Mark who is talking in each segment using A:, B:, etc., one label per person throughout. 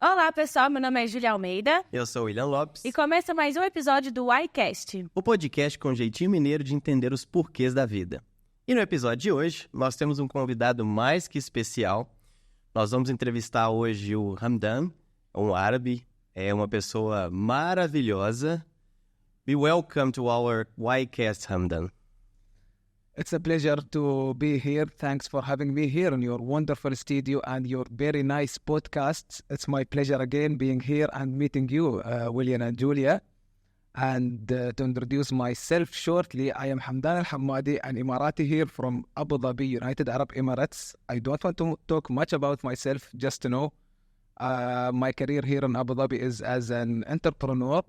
A: Olá, pessoal. Meu nome é Júlia Almeida.
B: Eu sou o William Lopes.
A: E começa mais um episódio do Whycast.
B: O podcast com jeitinho mineiro de entender os porquês da vida. E no episódio de hoje, nós temos um convidado mais que especial. Nós vamos entrevistar hoje o Hamdan, um árabe, uma pessoa maravilhosa. Be welcome to our Whycast, Hamdan.
C: It's a pleasure to be here. Thanks for having me here in your wonderful studio and your very nice podcast. It's my pleasure again being here and meeting you, William and Julia. And to introduce myself shortly, I am Hamdan Al-Hammadi, an Emirati here from Abu Dhabi, United Arab Emirates. I don't want to talk much about myself, just to know my career here in Abu Dhabi is as an entrepreneur.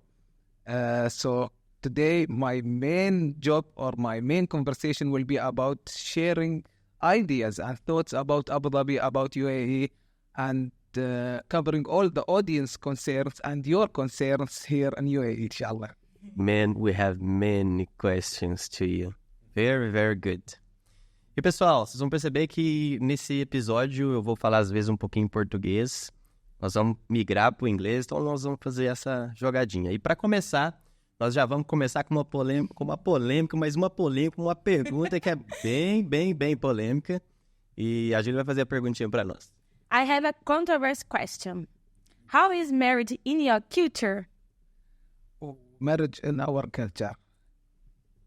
C: So today, my main job or my main conversation will be about sharing ideas and thoughts about Abu Dhabi, about UAE, and covering all the audience concerns and your concerns here in UAE, inshallah.
B: Man, we have many questions to you. Very, very good. E pessoal, vocês vão perceber que nesse episódio eu vou falar às vezes um pouquinho em português. Nós vamos migrar para o inglês, então nós vamos fazer essa jogadinha. E para começar, nós já vamos começar com uma pergunta que é bem polêmica. E a Júlia vai fazer a perguntinha para nós.
A: I have a controversial question. How is marriage in your culture?
C: Marriage in our culture.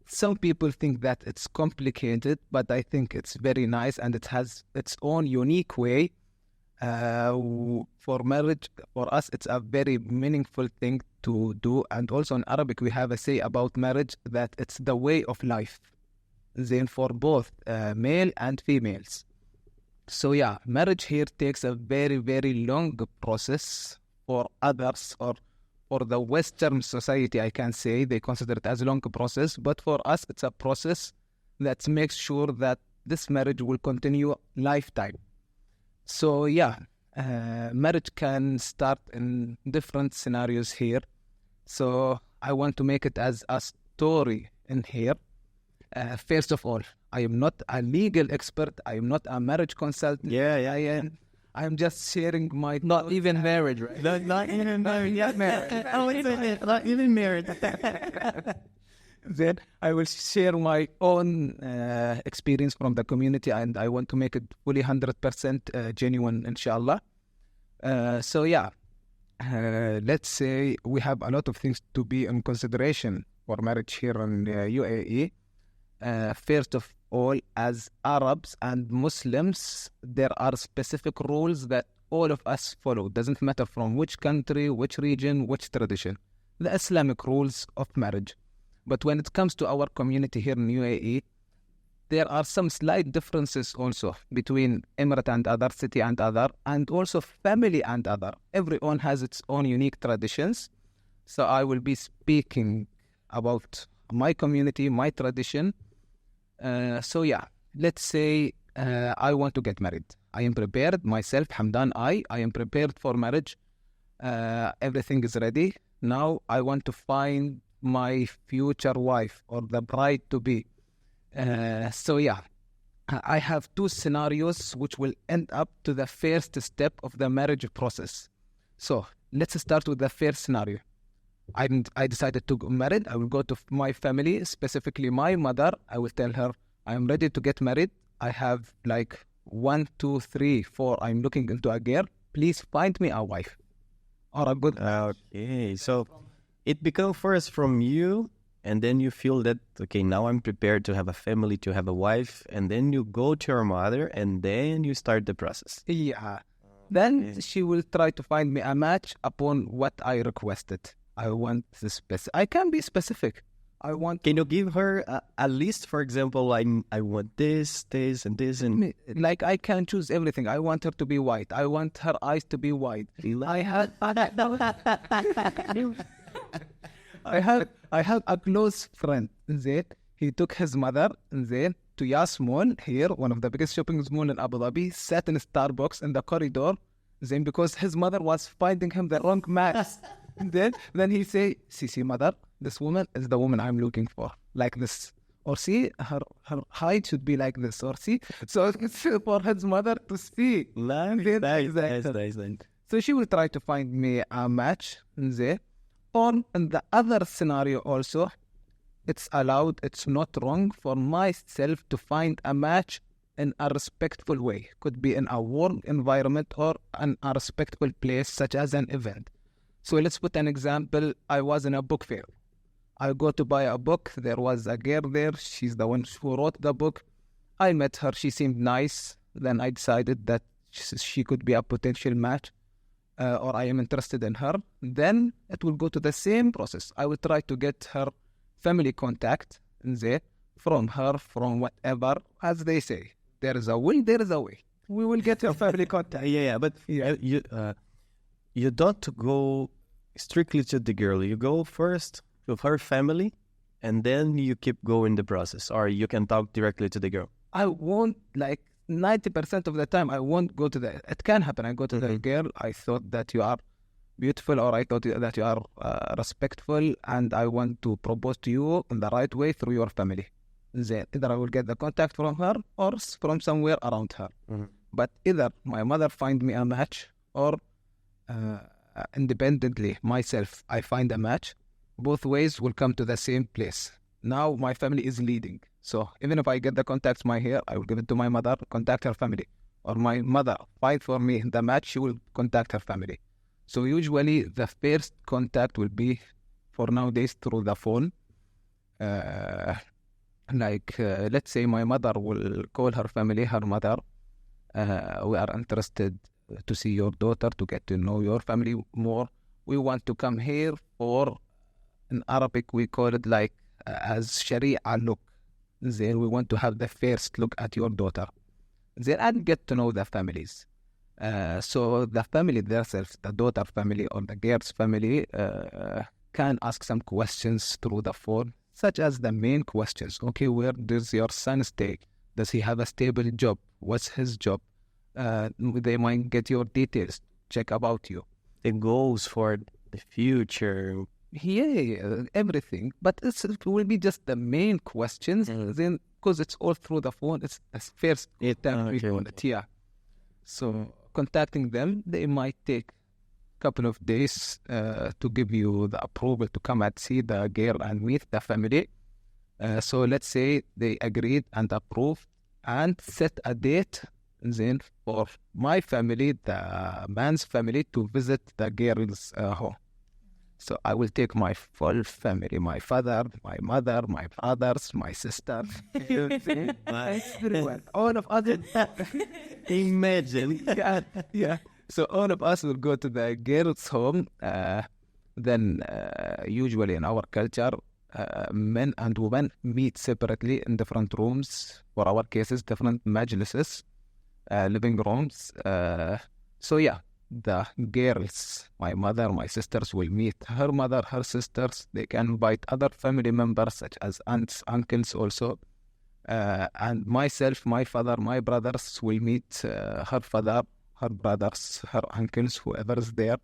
C: Some people think that it's complicated, but I think it's very nice and it has its own unique way. For marriage, for us, it's a very meaningful thing to do. And also in Arabic, we have a say about marriage that it's the way of life. Then for both male and females. So yeah, marriage here takes a very, very long process for others or for the Western society, I can say. They consider it as a long process. But for us, it's a process that makes sure that this marriage will continue lifetime. So yeah, marriage can start in different scenarios here. So I want to make it as a story in here. First of all, I am not a legal expert. I am not a marriage consultant. I am just sharing my...
B: Not even married, right?
C: Not even married. Yet married.
B: Not even married.
C: Then I will share my own experience from the community, and I want to make it fully 100% genuine, inshallah. So yeah, let's say we have a lot of things to be in consideration for marriage here in UAE. First of all, as Arabs and Muslims, there are specific rules that all of us follow. Doesn't matter from which country, which region, which tradition. The Islamic rules of marriage. But when it comes to our community here in UAE, there are some slight differences also between Emirate and other, city and other, and also family and other. Everyone has its own unique traditions. So I will be speaking about my community, my tradition. So yeah, let's say I want to get married. I am prepared, myself, Hamdan, I am prepared for marriage. Everything is ready. Now I want to find my future wife or the bride to be. So yeah, I have two scenarios which will end up to the first step of the marriage process. So let's start with the first scenario. I decided to get married. I will go to my family, specifically my mother. I will tell her I am ready to get married. I have like 1, 2, 3, 4. I'm looking into a girl. Please find me a wife or a good.
B: Okay, so it becomes first from you, and then you feel that, okay, now I'm prepared to have a family, to have a wife, and then you go to your mother, and then you start the process.
C: Yeah. Then she will try to find me a match upon what I requested. I want I can be specific.
B: Can you give her a list? For example, I want this, and this, and
C: like I can choose everything. I want her to be white. I want her eyes to be white. I have a close friend. Then he took his mother then to Yas Mall here, one of the biggest shopping malls in Abu Dhabi. Sat in a Starbucks in the corridor. Then because his mother was finding him the wrong match. Then he say, see, mother, this woman is the woman I'm looking for, like this. Or see, her height should be like this. Or see, so it's for his mother to see.
B: Nice.
C: So she will try to find me a match there. Or in the other scenario also, it's allowed, it's not wrong for myself to find a match in a respectful way. Could be in a work environment or in a respectful place, such as an event. So let's put an example. I was in a book fair. I go to buy a book. There was a girl there. She's the one who wrote the book. I met her. She seemed nice. Then I decided that she could be a potential match, or I am interested in her. Then it will go to the same process. I will try to get her family contact there, from her, from whatever, as they say. There is a will, there is a way. We will get your family contact.
B: But you don't go strictly to the girl. You go first with her family, and then you keep going the process, or you can talk directly to the girl.
C: I won't, 90% of the time, I won't go to the... It can happen. I go to the girl. I thought that you are beautiful, or I thought that you are respectful, and I want to propose to you in the right way through your family. Then either I will get the contact from her or from somewhere around her. But either my mother find me a match, or independently myself I find a match. Both ways will come to the same place. Now my family is leading. So even if I get the contacts here, I will give it to my mother, contact her family. Or my mother find for me the match, she will contact her family. So usually the first contact will be, for nowadays, through the phone. Let's say my mother will call her family, her mother. We are interested to see your daughter, to get to know your family more. We want to come here for, in Arabic, we call it as Sharia look. Then we want to have the first look at your daughter. Then and get to know the families. So the family themselves, the daughter family or the girl's family, can ask some questions through the phone, such as the main questions. Okay, where does your son stay? Does he have a stable job? What's his job? They might get your details, check about you.
B: The goals for the future.
C: Yeah, everything. But it will be just the main questions. Then, because it's all through the phone, it's the first time we call it. Yeah. So contacting them, they might take a couple of days to give you the approval to come and see the girl and meet the family. So let's say they agreed and approved and set a date then for my family, the man's family, to visit the girl's home. So I will take my full family, my father, my mother, my brothers, my sister. All of us.
B: Imagine.
C: Yeah. So all of us will go to the girl's home. Then usually in our culture, men and women meet separately in different rooms. For our cases, different majlises, living rooms. So yeah. The girls, my mother, my sisters will meet her mother, her sisters. They can invite other family members such as aunts, uncles also. And myself, my father, my brothers will meet her father, her brothers, her uncles, whoever is there,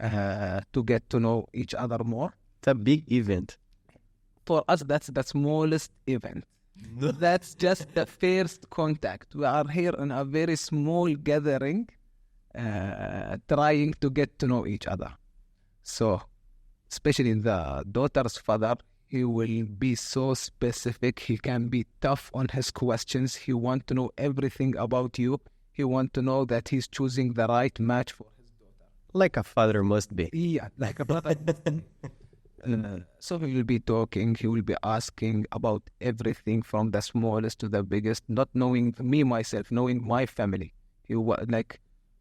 C: to get to know each other more.
B: It's a big event.
C: For us, that's the smallest event. That's just the first contact. We are here in a very small gathering. Trying to get to know each other. So, especially the daughter's father, he will be so specific. He can be tough on his questions. He wants to know everything about you. He wants to know that he's choosing the right match for his daughter.
B: Like a father must be.
C: Yeah, like a brother. So he will be talking, he will be asking about everything from the smallest to the biggest, not knowing me, myself, knowing my family.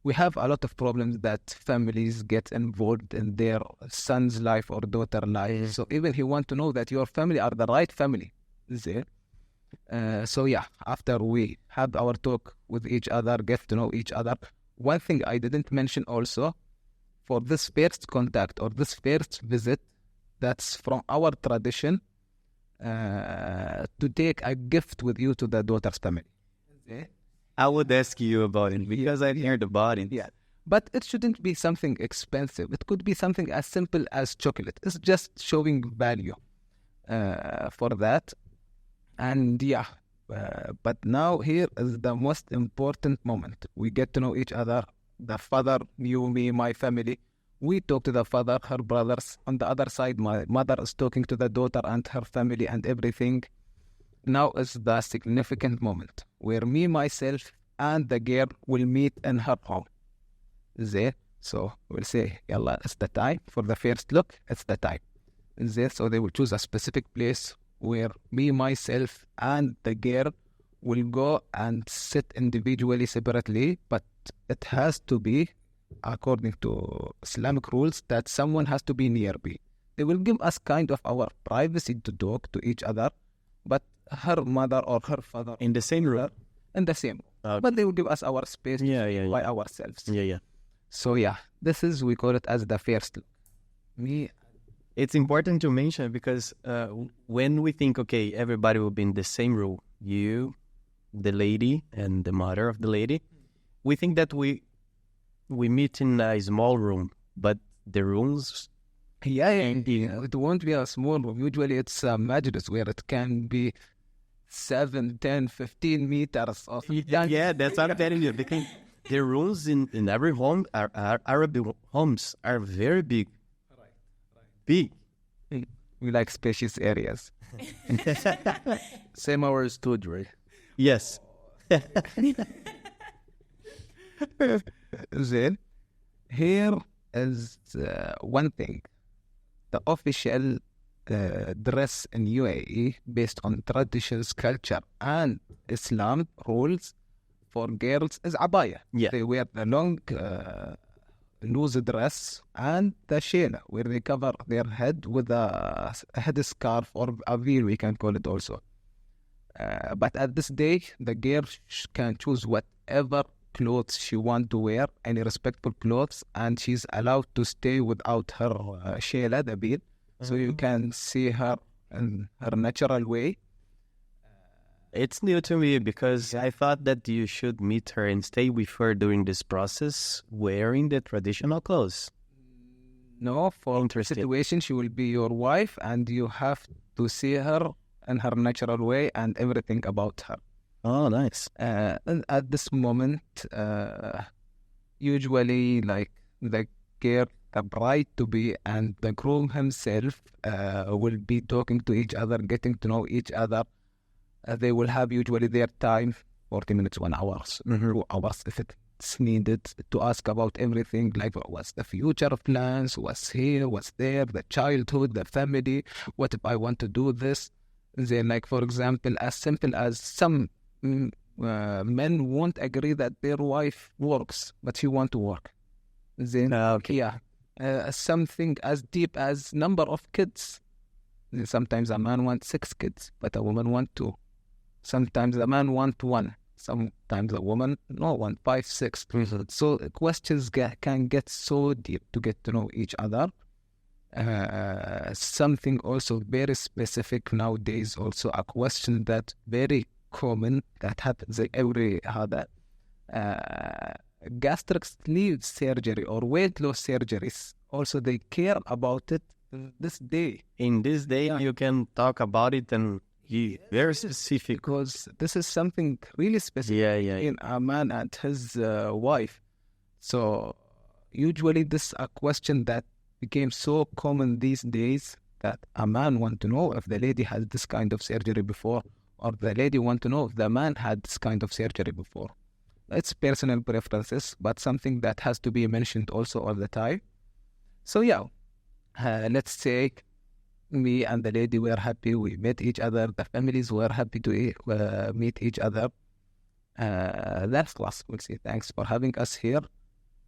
C: We have a lot of problems that families get involved in their son's life or daughter life. So even he wants to know that your family are the right family. So yeah, after we have our talk with each other, get to know each other. One thing I didn't mention also, for this first contact or this first visit, that's from our tradition, to take a gift with you to the daughter's family.
B: I would ask you about it because I've heard about it.
C: Yeah, but it shouldn't be something expensive. It could be something as simple as chocolate. It's just showing value for that. And yeah, but now here is the most important moment. We get to know each other the father knew me, my family. We talk to the father, her brothers. On the other side, my mother is talking to the daughter and her family and everything. Now is the significant moment where me, myself, and the girl will meet in her home. There, so we'll say, Yalla, it's the time for the first look. It's the time. There, so they will choose a specific place where me, myself, and the girl will go and sit individually, separately, but it has to be, according to Islamic rules, that someone has to be near me. They will give us kind of our privacy to talk to each other, but her mother or her father
B: In the same room?
C: in the same.
B: Okay.
C: But they will give us our space by ourselves.
B: Yeah.
C: So yeah, this is, we call it as the first look. Me,
B: It's important to mention because when we think, okay, everybody will be in the same room, you, the lady, and the mother of the lady, we think that we meet in a small room, but the rooms...
C: it won't be a small room. Usually it's a majlis where it can be 7, 10, 15 meters of...
B: Yeah, that's what I'm telling you. Because the rooms in every home, Arab homes, are very big. Big.
C: We like spacious areas.
D: Same our studio, right?
B: Yes.
C: Then, here is one thing. The official dress in UAE, based on traditions, culture, and Islam rules for girls, is abaya.
B: Yeah.
C: They wear the long, loose dress and the shela, where they cover their head with a headscarf or a veil, we can call it also. But at this day, the girl can choose whatever clothes she wants to wear, any respectful clothes, and she's allowed to stay without her shela, the veil, so you can see her in her natural way.
B: It's new to me because I thought that you should meet her and stay with her during this process wearing the traditional clothes.
C: No, for
B: Interesting.
C: situation, she will be your wife, and you have to see her in her natural way and everything about her.
B: Oh, nice.
C: And at this moment, usually, like the girl, the bride-to-be, and the groom himself will be talking to each other, getting to know each other. They will have usually their time, 40 minutes, 1 hour, 2 hours, if it's needed, to ask about everything, like what's the future plans, what's here, what's there, the childhood, the family, what if I want to do this. Then, like, for example, as simple as some men won't agree that their wife works, but she want to work. Then, something as deep as number of kids. Sometimes a man wants 6 kids, but a woman wants 2. Sometimes a man wants 1. Sometimes a woman want 5, 6. So questions can get so deep to get to know each other. Something also very specific nowadays, also a question that very common that happens every other, gastric sleeve surgery or weight loss surgeries. Also, they care about it this day.
B: In this day, you can talk about it and be very specific.
C: Because this is something really specific in a man and his wife. So usually this is a question that became so common these days that a man want to know if the lady has this kind of surgery before, or the lady want to know if the man had this kind of surgery before. It's personal preferences, but something that has to be mentioned also all the time. So let's say me and the lady were happy, we met each other, the families were happy to meet each other. That's class. We'll say thanks for having us here.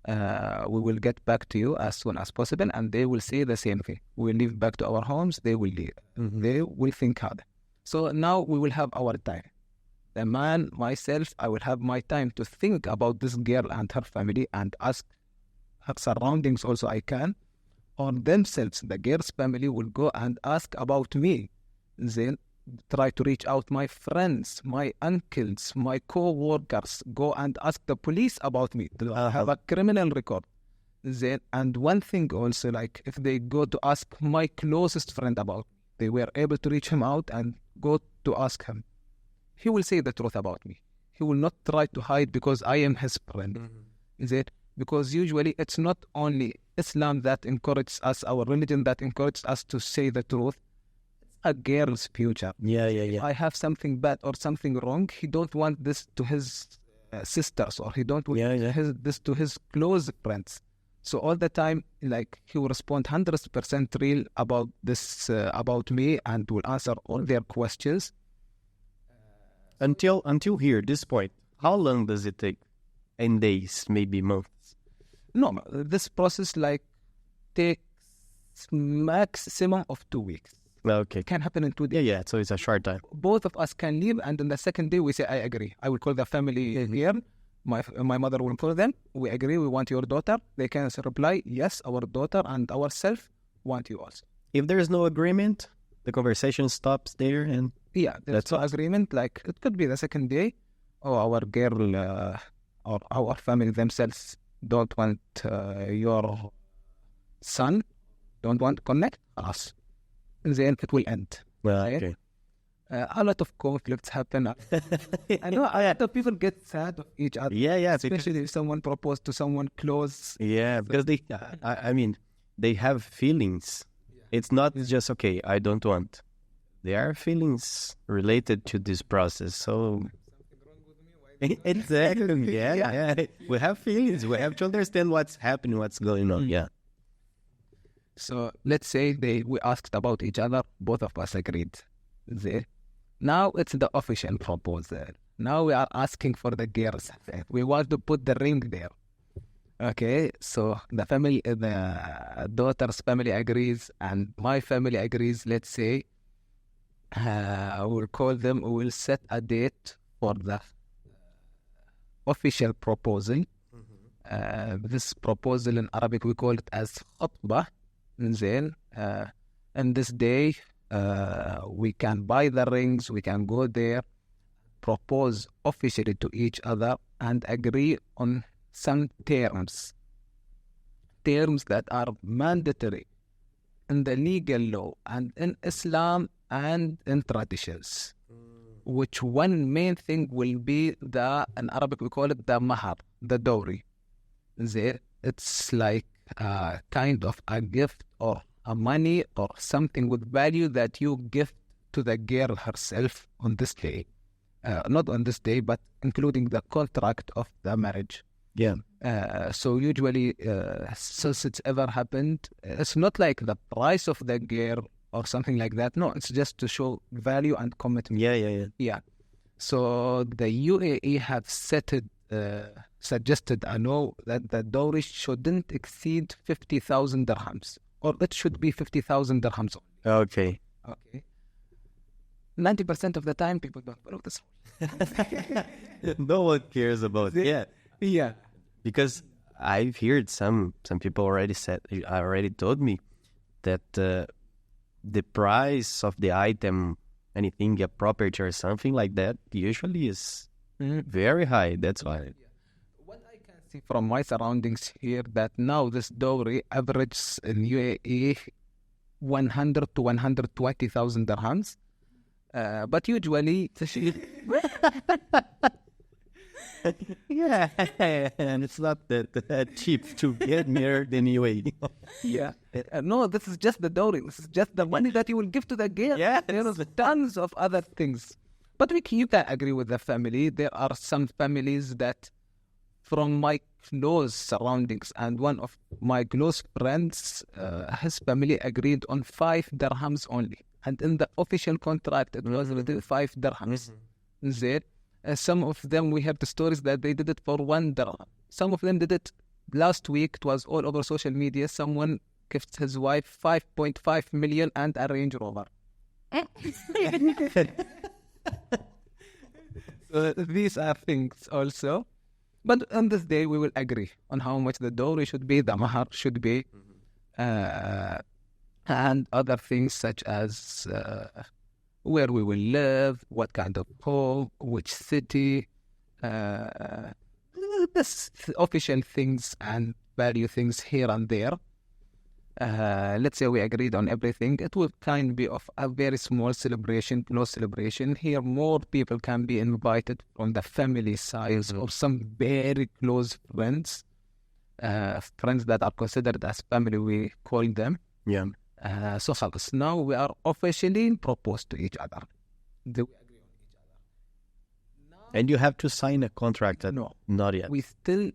C: We will get back to you as soon as possible, and they will say the same thing. We'll leave back to our homes, they will leave. They will think hard. So now we will have our time. The man, myself, I will have my time to think about this girl and her family and ask her surroundings also I can. Or themselves, the girl's family will go and ask about me. Then try to reach out my friends, my uncles, my co-workers, go and ask the police about me. Do I have a criminal record? Then, and one thing also, like if they go to ask my closest friend about me, they were able to reach him out and go to ask him. He will say the truth about me. He will not try to hide because I am his friend. Is it? because usually it's not only Islam that encourages us, our religion that encourages us to say the truth. It's a girl's future.
B: Yeah.
C: If I have something bad or something wrong, he don't want this to his sisters, or he don't want this to his close friends. So all the time, like, he will respond 100% real about this, about me, and will answer all their questions.
B: Until here, this point, how long does it take? In days, maybe months?
C: No, this process takes maximum of 2 weeks.
B: Okay.
C: It can happen in 2 days.
B: Yeah, so it's a short time.
C: Both of us can leave, and on the second day we say, I agree. I will call the family here. My mother will call them. We agree, we want your daughter. They can reply, yes, our daughter and ourselves want you also.
B: If there is no agreement, the conversation stops there, and
C: there's no agreement. Like, it could be the second day, or our girl or our family themselves don't want your son, don't want to connect us. Then it will end.
B: Well,
C: right?
B: okay.
C: A lot of conflicts happen. I know a lot of people get sad of each other.
B: Yeah.
C: Especially if someone proposed to someone close.
B: Yeah, because they have feelings. It's not just, okay, I don't want. There are feelings related to this process. So exactly. Yeah. We have feelings. We have to understand what's happening, what's going on. Yeah.
C: So let's say we asked about each other. Both of us agreed. Now it's the official proposal. Now we are asking for the girls. We want to put the ring there. Okay, so the daughter's family agrees, and my family agrees. Let's say we'll call them. We will set a date for the official proposal. This proposal in Arabic we call it as khutbah. And this day we can buy the rings, we can go there, propose officially to each other, and agree on some terms that are mandatory in the legal law and in Islam and in traditions. Which one main thing will be in Arabic we call it the mahar, the dowry. It's like kind of a gift or a money or something with value that you give to the girl herself on this day. Not on this day, but including the contract of the marriage.
B: Yeah.
C: So usually, since it's ever happened, it's not like the price of the girl or something like that. No, it's just to show value and commitment.
B: Yeah.
C: So the UAE have suggested, I know, that the dowry shouldn't exceed 50,000 dirhams. Or it should be 50,000 dirhams.
B: Okay.
C: 90% of the time, people don't follow this.
B: No one cares about it.
C: Yeah.
B: Because I've heard some people already told me that the price of the item, anything, a property or something like that, usually is very high. That's why.
C: What I can see from my surroundings here, that now this dowry averages in UAE 100 to 120,000 dirhams. But usually,
B: and it's not that cheap to get married in UAE.
C: No, this is just the dowry. This is just the money that you will give to the girl. There's tons of other things. But you can agree with the family. There are some families that, from my close surroundings, and one of my close friends, his family agreed on 5 dirhams only. And in the official contract, it was 5 dirhams. Some of them, we have the stories that they did it for 1 dirham. Some of them did it last week. It was all over social media. Someone gifts his wife 5.5 million and a Range Rover. So these are things also. But on this day, we will agree on how much the dowry should be, the mahar should be, and other things such as where we will live, what kind of home, which city, this official things and value things here and there. Let's say we agreed on everything. It will kind of be of a very small celebration, close celebration. Here, more people can be invited from the family side or some very close friends. friends that are considered as family, we call them.
B: Yeah.
C: So خلاص, now we are officially proposed to each other. Do we agree on each other?
B: And you have to sign a contract.
C: No.
B: Not yet.
C: We still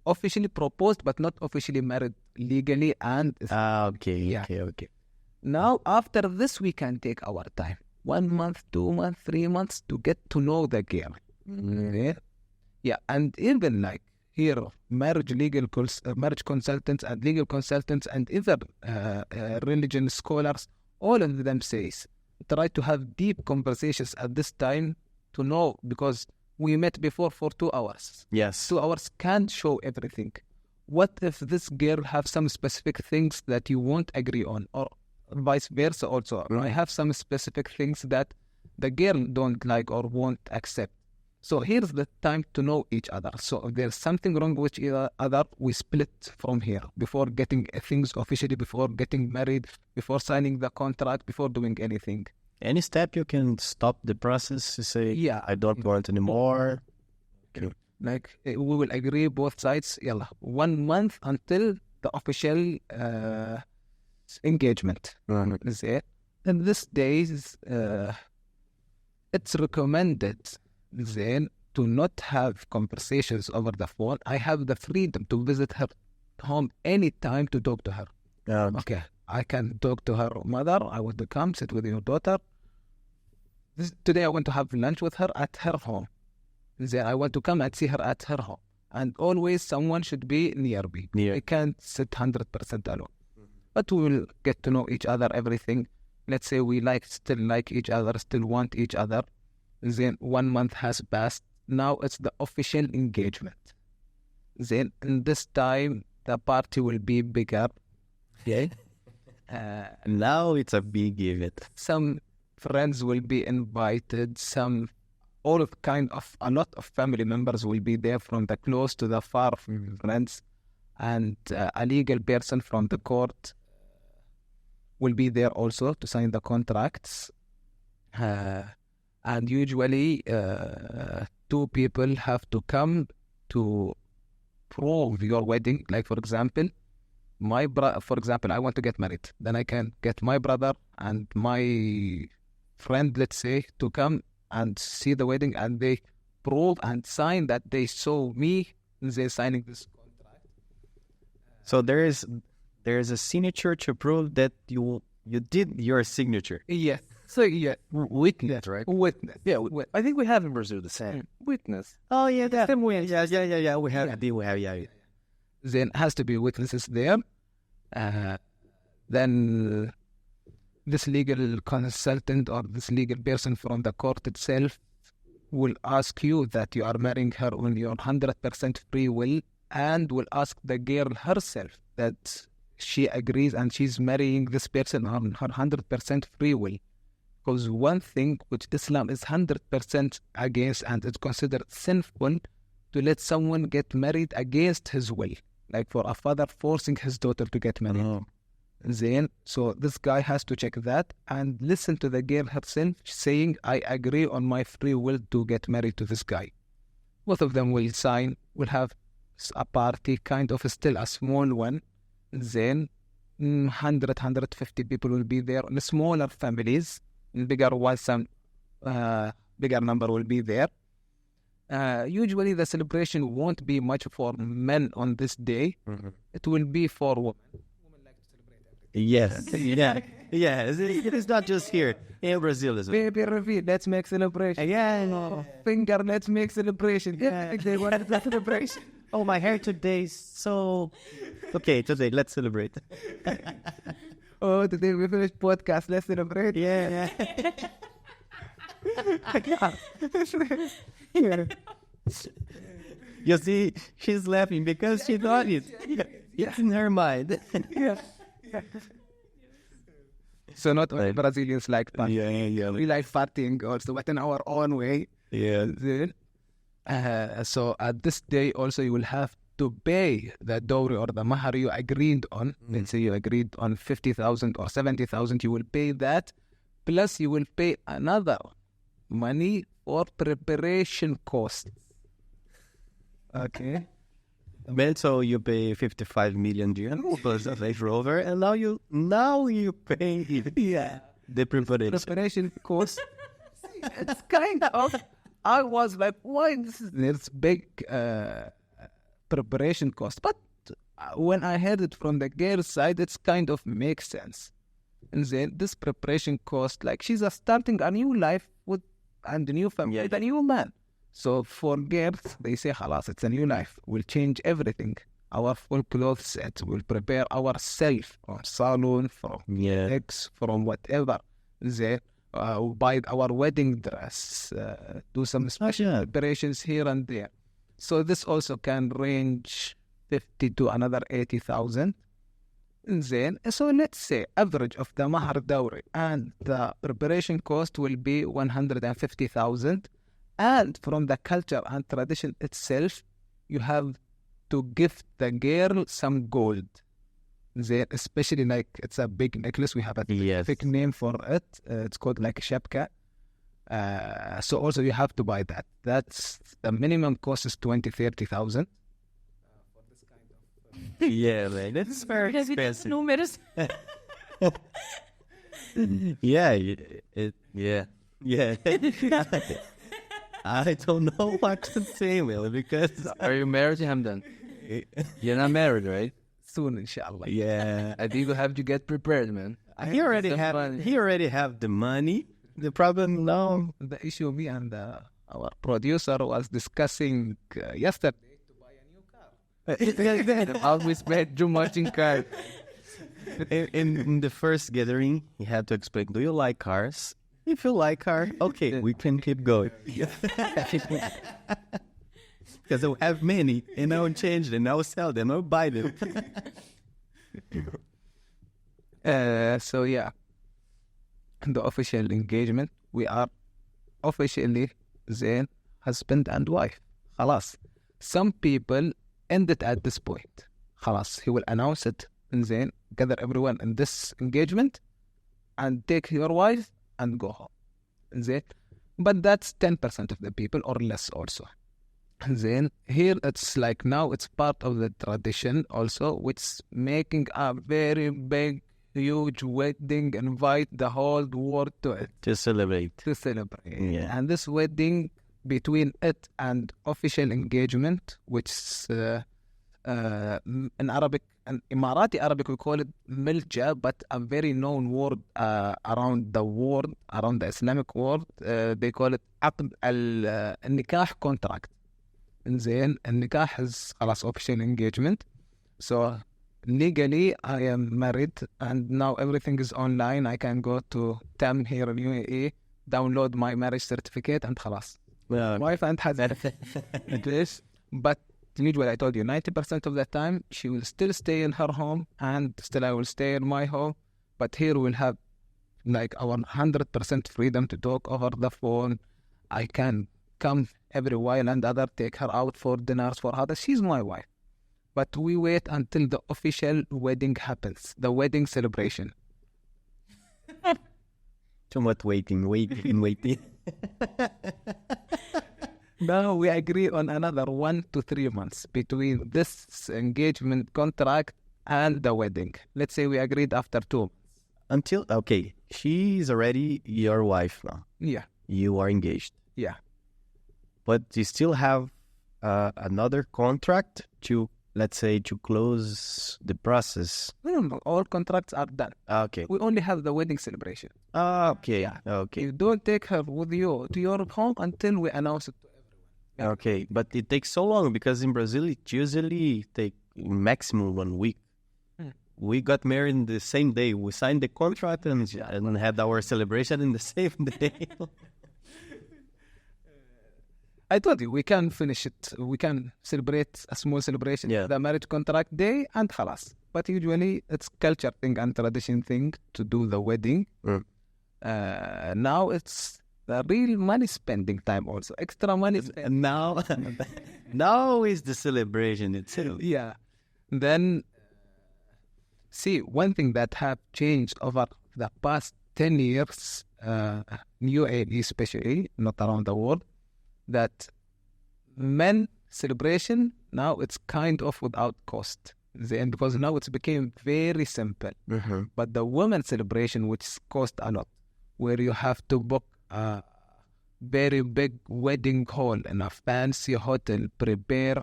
C: officially proposed, but not officially married legally. And
B: Okay.
C: Yeah.
B: Okay.
C: now, after this, we can take our time. 1 month, 2 months, 3 months to get to know the girl. Yeah, and even like here, marriage consultants and legal consultants and other religion scholars, all of them says, try to have deep conversations at this time to know, because we met before for 2 hours.
B: Yes.
C: 2 hours can't show everything. What if this girl have some specific things that you won't agree on, or vice versa also? I have some specific things that the girl don't like or won't accept. So here's the time to know each other. So if there's something wrong with each other, we split from here before getting things officially, before getting married, before signing the contract, before doing anything.
B: Any step you can stop the process to say,
C: Yeah.
B: I don't want anymore. Okay.
C: Like we will agree both sides, yalla, 1 month until the official engagement. Is it? In these days, it's recommended then to not have conversations over the phone. I have the freedom to visit her home anytime to talk to her. Okay, I can talk to her mother. I want to come sit with your daughter. Today I want to have lunch with her at her home. Then I want to come and see her at her home. And always someone should be near me.
B: Near.
C: I can't sit 100% alone. But we will get to know each other, everything. Let's say we still like each other, still want each other. Then 1 month has passed. Now it's the official engagement. Then in this time, the party will be bigger. Yeah.
B: Now it's a big event.
C: Some friends will be invited. A lot of family members will be there, from the close to the far friends. And a legal person from the court will be there also to sign the contracts. And usually 2 people have to come to prove your wedding. Like, for example, I want to get married. Then I can get my brother and my friend, let's say, to come and see the wedding, and they prove and sign that they saw me. They're signing this contract.
B: So there is a signature to prove that you did your signature.
C: Yes. So yeah, witness, right? Witness.
D: Yeah, I think we have in Brazil the same.
C: Witness.
B: Oh yeah,
C: Yeah.
B: yeah. We have,
C: Yeah. Then has to be witnesses there. Then this legal consultant or this legal person from the court itself will ask you that you are marrying her on your 100% free will, and will ask the girl herself that she agrees and she's marrying this person on her 100% free will. Because one thing which Islam is 100% against, and it's considered sinful, to let someone get married against his will. Like for a father forcing his daughter to get married.
B: Oh.
C: Then, so this guy has to check that and listen to the girl herself saying, I agree on my free will to get married to this guy. Both of them will sign, will have a party, kind of still a small one. Then 150 people will be there. In smaller families, in bigger ones, some bigger number will be there. Usually the celebration won't be much for men on this day.
B: Mm-hmm.
C: It will be for women. Women like to celebrate everything.
B: Yes. Yeah. It is not just here in Brazil, is it?
C: Baby reveal, let's make celebration.
B: Yeah.
C: Finger, let's make celebration. Yeah, they want the celebration.
B: Oh, my hair today is so... Okay, today, let's celebrate.
C: Oh, today we finished podcast, let's celebrate.
B: Yeah. You see, she's laughing because she thought it. It's in her mind.
C: So not all Brazilians like partying.
B: Yeah.
C: We like partying also, but in our own way.
B: Yeah.
C: Then, so at this day also you will have to pay the dowry or the mahar you agreed on. Let's say you agreed on 50,000 or 70,000, you will pay that. Plus you will pay another money for preparation costs. Okay.
B: Man, so you pay 55 million dirhams plus a Range Rover, and now you pay the preparation.
C: Preparation course. It's kind of. I was like, why this big preparation cost? But when I heard it from the girl's side, it's kind of makes sense. And then this preparation cost, like she's starting a new life with and a new family with a new man. So for girls, they say, "Halas, it's a new life. We'll change everything. Our full clothes set. We'll prepare ourselves from salon, from eggs, from whatever. Then we'll buy our wedding dress, do some special preparations here and there. So this also can range 50 to another 80,000. Then, so let's say average of the mahar dowry and the preparation cost will be 150,000. And from the culture and tradition itself, you have to give the girl some gold. Then, especially like it's a big necklace, we have a specific name for it. It's called like a shabka. So also you have to buy that. That's the minimum cost is 20,000-30,000.
B: Yeah, man, that's very expensive.
A: Números.
B: Yeah. I don't know what to say, man, because
D: Are you married, Hamdan? You're not married, right?
C: Soon, inshallah.
B: yeah,
D: I think you have to get prepared, man.
B: he already have the money. The problem now,
C: The issue me and our producer was discussing yesterday to buy a new car.
D: Always spend too much in cars.
B: in the first gathering, he had to explain, do you like cars? If you like car, okay, we can keep going. Because I have many, and I will change them, I will sell them, I will buy them.
C: So yeah, the official engagement, we are officially then husband and wife. Khalas. Some people end it at this point. Khalas, he will announce it and then gather everyone in this engagement and take your wife and go home. And then, but that's 10% of the people or less also. And then here it's like now it's part of the tradition also, which is making a very big, huge wedding, invite the whole world to it.
B: To celebrate.
C: Yeah. And this wedding between it and official engagement, which is in Arabic, in Emirati Arabic we call it milja, but a very known word around the world, around the Islamic world, they call it عقد النكاح contract. And then النكاح is خلاص official engagement. So legally I am married and now everything is online. I can go to TAM here in UAE, download my marriage certificate and خلاص. Wife and husband. It is, but usually I told you 90% of the time she will still stay in her home and still I will stay in my home. But here we'll have like our 100% freedom to talk over the phone. I can come every while and other take her out for dinners for her. She's my wife. But we wait until the official wedding happens, the wedding celebration.
B: Too much waiting.
C: Now we agree on another 1 to 3 months between this engagement contract and the wedding. Let's say we agreed after 2 months.
B: Okay, she's already your wife now.
C: Yeah.
B: You are engaged.
C: Yeah.
B: But you still have another contract to, let's say, to close the process.
C: No, all contracts are done.
B: Okay.
C: We only have the wedding celebration.
B: Okay.
C: Yeah.
B: Okay.
C: You don't take her with you to your home until we announce it to everyone.
B: Okay, but it takes so long because in Brazil it usually take maximum 1 week. We got married in the same day. We signed the contract and had our celebration in the same day.
C: I told you, we can finish it. We can celebrate a small celebration, the marriage contract day, and khalas. But usually, it's culture thing and tradition thing to do the wedding. Now it's the real money spending time also. Extra money spending.
B: And now is the celebration itself.
C: Yeah. Then, see, one thing that have changed over the past 10 years, UAE especially, not around the world, that men celebration, now it's kind of without cost. Then, because now it's became very simple. But the women's celebration, which cost a lot, where you have to book a very big wedding hall in a fancy hotel, prepare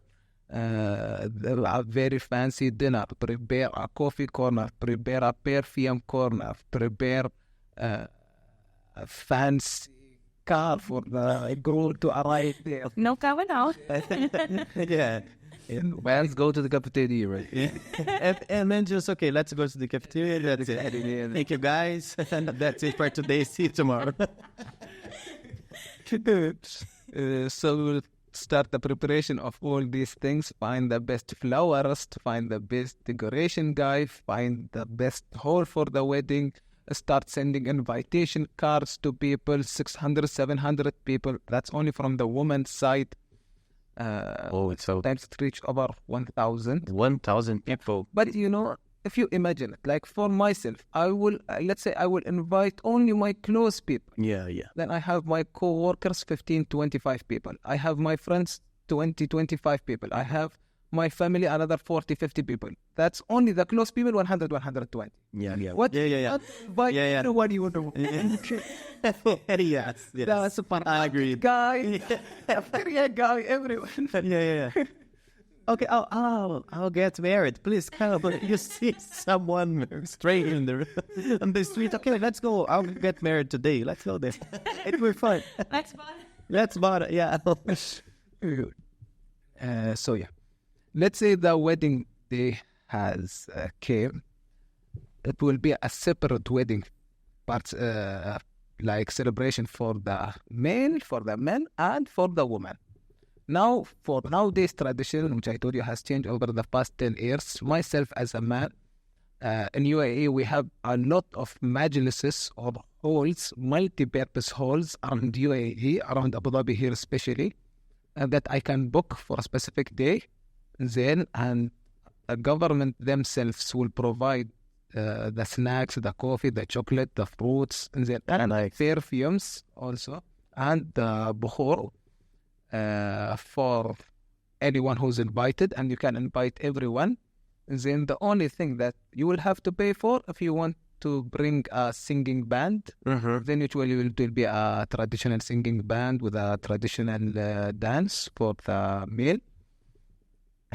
C: a very fancy dinner, prepare a coffee corner, prepare a perfume corner, prepare a fancy car for the groom to arrive there.
A: No going out.
B: Yeah.
D: Let's go to the cafeteria, right?
B: And then just, okay, let's go to the cafeteria. That's it. Thank you, guys. That's it for today. See you tomorrow.
C: So we'll start the preparation of all these things, find the best florist, find the best decoration guy, find the best hall for the wedding, start sending invitation cards to people, 600, 700 people. That's only from the woman's side.
B: It's so...
C: Sometimes it reach over 1,000.
B: 1,000 people.
C: But you know, if you imagine it, like for myself, I will, let's say I will invite only my close people.
B: Yeah.
C: Then I have my co-workers, 15, 25 people. I have my friends, 20, 25 people. I have my family, another 40, 50 people. That's only the close people, 100, 120.
B: Yeah.
C: What?
B: Yeah.
C: Invite everyone you know.
B: Yes.
C: The super
B: I agree.
C: guy, the guy, everyone.
B: Yeah. Okay, I'll get married. Please come. You see someone straight on the street. Okay, let's go. I'll get married today. Let's go there. It will be fun. Let's bother. Yeah.
C: So yeah, let's say the wedding day has came. It will be a separate wedding, but like celebration for the male, for the men, and for the woman. Now, for nowadays tradition, which I told you has changed over the past 10 years, myself as a man, in UAE, we have a lot of majlises or halls, multi-purpose halls around UAE, around Abu Dhabi here especially, that I can book for a specific day. Then, and the government themselves will provide the snacks, the coffee, the chocolate, the fruits, and then perfumes also, and the bukhur. For anyone who's invited, and you can invite everyone. Then the only thing that you will have to pay for, if you want to bring a singing band, then usually it will be a traditional singing band with a traditional dance for the male.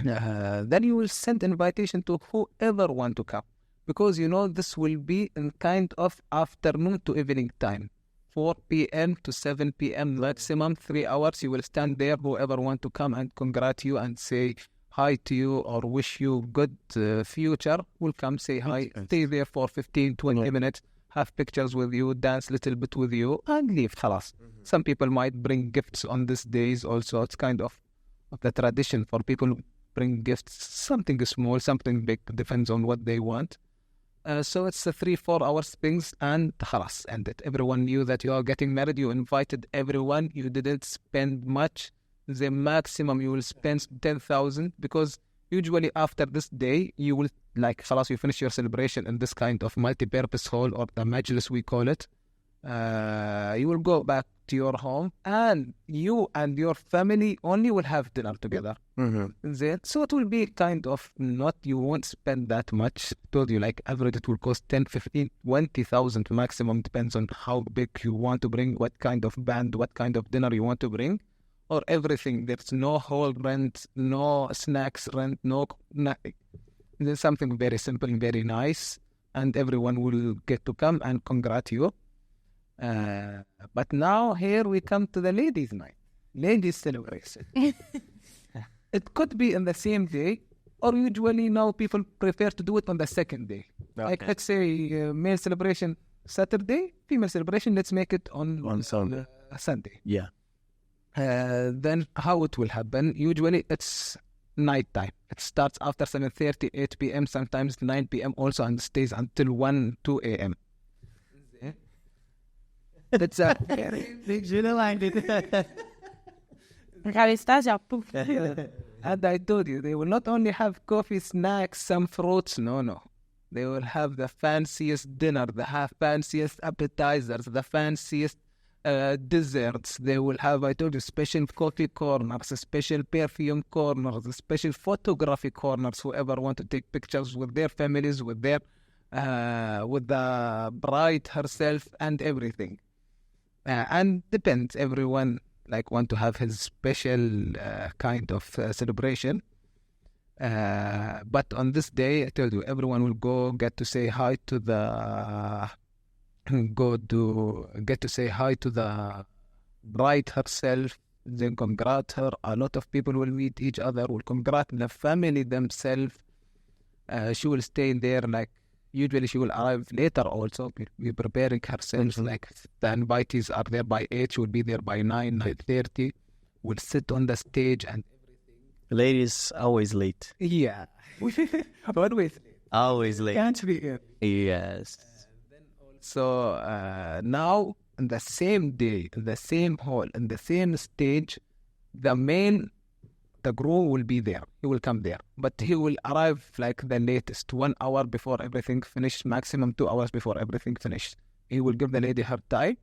C: Then you will send invitation to whoever want to come, because you know this will be in kind of afternoon to evening time. 4 p.m. to 7 p.m. maximum, 3 hours. You will stand there. Whoever want to come and congratulate you and say hi to you or wish you good future will come say hi. Stay there for 15, 20 minutes. Have pictures with you, dance a little bit with you, and leave. Khalas. Some people might bring gifts on these days also. It's kind of the tradition for people bring gifts. Something small, something big. Depends on what they want. So it's a 3-4 hours things and khalas, ended. Everyone knew that you are getting married. You invited everyone. You didn't spend much. The maximum you will spend 10,000, because usually after this day you will like khalas, you finish your celebration in this kind of multi-purpose hall or the majlis we call it. You will go back to your home and you and your family only will have dinner together. Then, so it will be kind of not, you won't spend that much. I told you like average it will cost 10, 15, 20,000 maximum, depends on how big you want to bring, what kind of band, what kind of dinner you want to bring, or everything. There's no hall rent, no snacks rent, no nothing. There's something very simple and very nice, and everyone will get to come and congratulate you. But now here we come to the ladies' night, ladies' celebration. It could be in the same day, or usually now people prefer to do it on the second day.
B: Okay.
C: Like let's say male celebration Saturday, female celebration, let's make it on
B: Sunday.
C: Sunday.
B: Yeah.
C: Then how it will happen? Usually it's night time. It starts after 7:30, 8 p.m., sometimes 9 p.m. also, and stays until 1, 2 a.m. That's a big And I told you, they will not only have coffee, snacks, some fruits. No. They will have the fanciest dinner, the fanciest appetizers, the fanciest desserts. They will have, I told you, special coffee corners, special perfume corners, special photography corners. Whoever want to take pictures with their families, with their, with the bride herself and everything. And depends, everyone like want to have his special kind of celebration. But on this day, I told you, everyone will get to say hi to the bride herself, then congrat her. A lot of people will meet each other, will congrat the family themselves. She will stay there, like usually she will arrive later also, be preparing herself, like the invitees are there by 8, she will be there by 9, 9:30, will sit on the stage and
B: Ladies always late.
C: yeah. Always late.
B: Always late.
C: Can't be here.
B: Yes.
C: So now, in the same day, in the same hall, in the same stage, the groom will be there. He will come there. But he will arrive like the latest, 1 hour before everything finished, maximum 2 hours before everything finished. He will give the lady her time.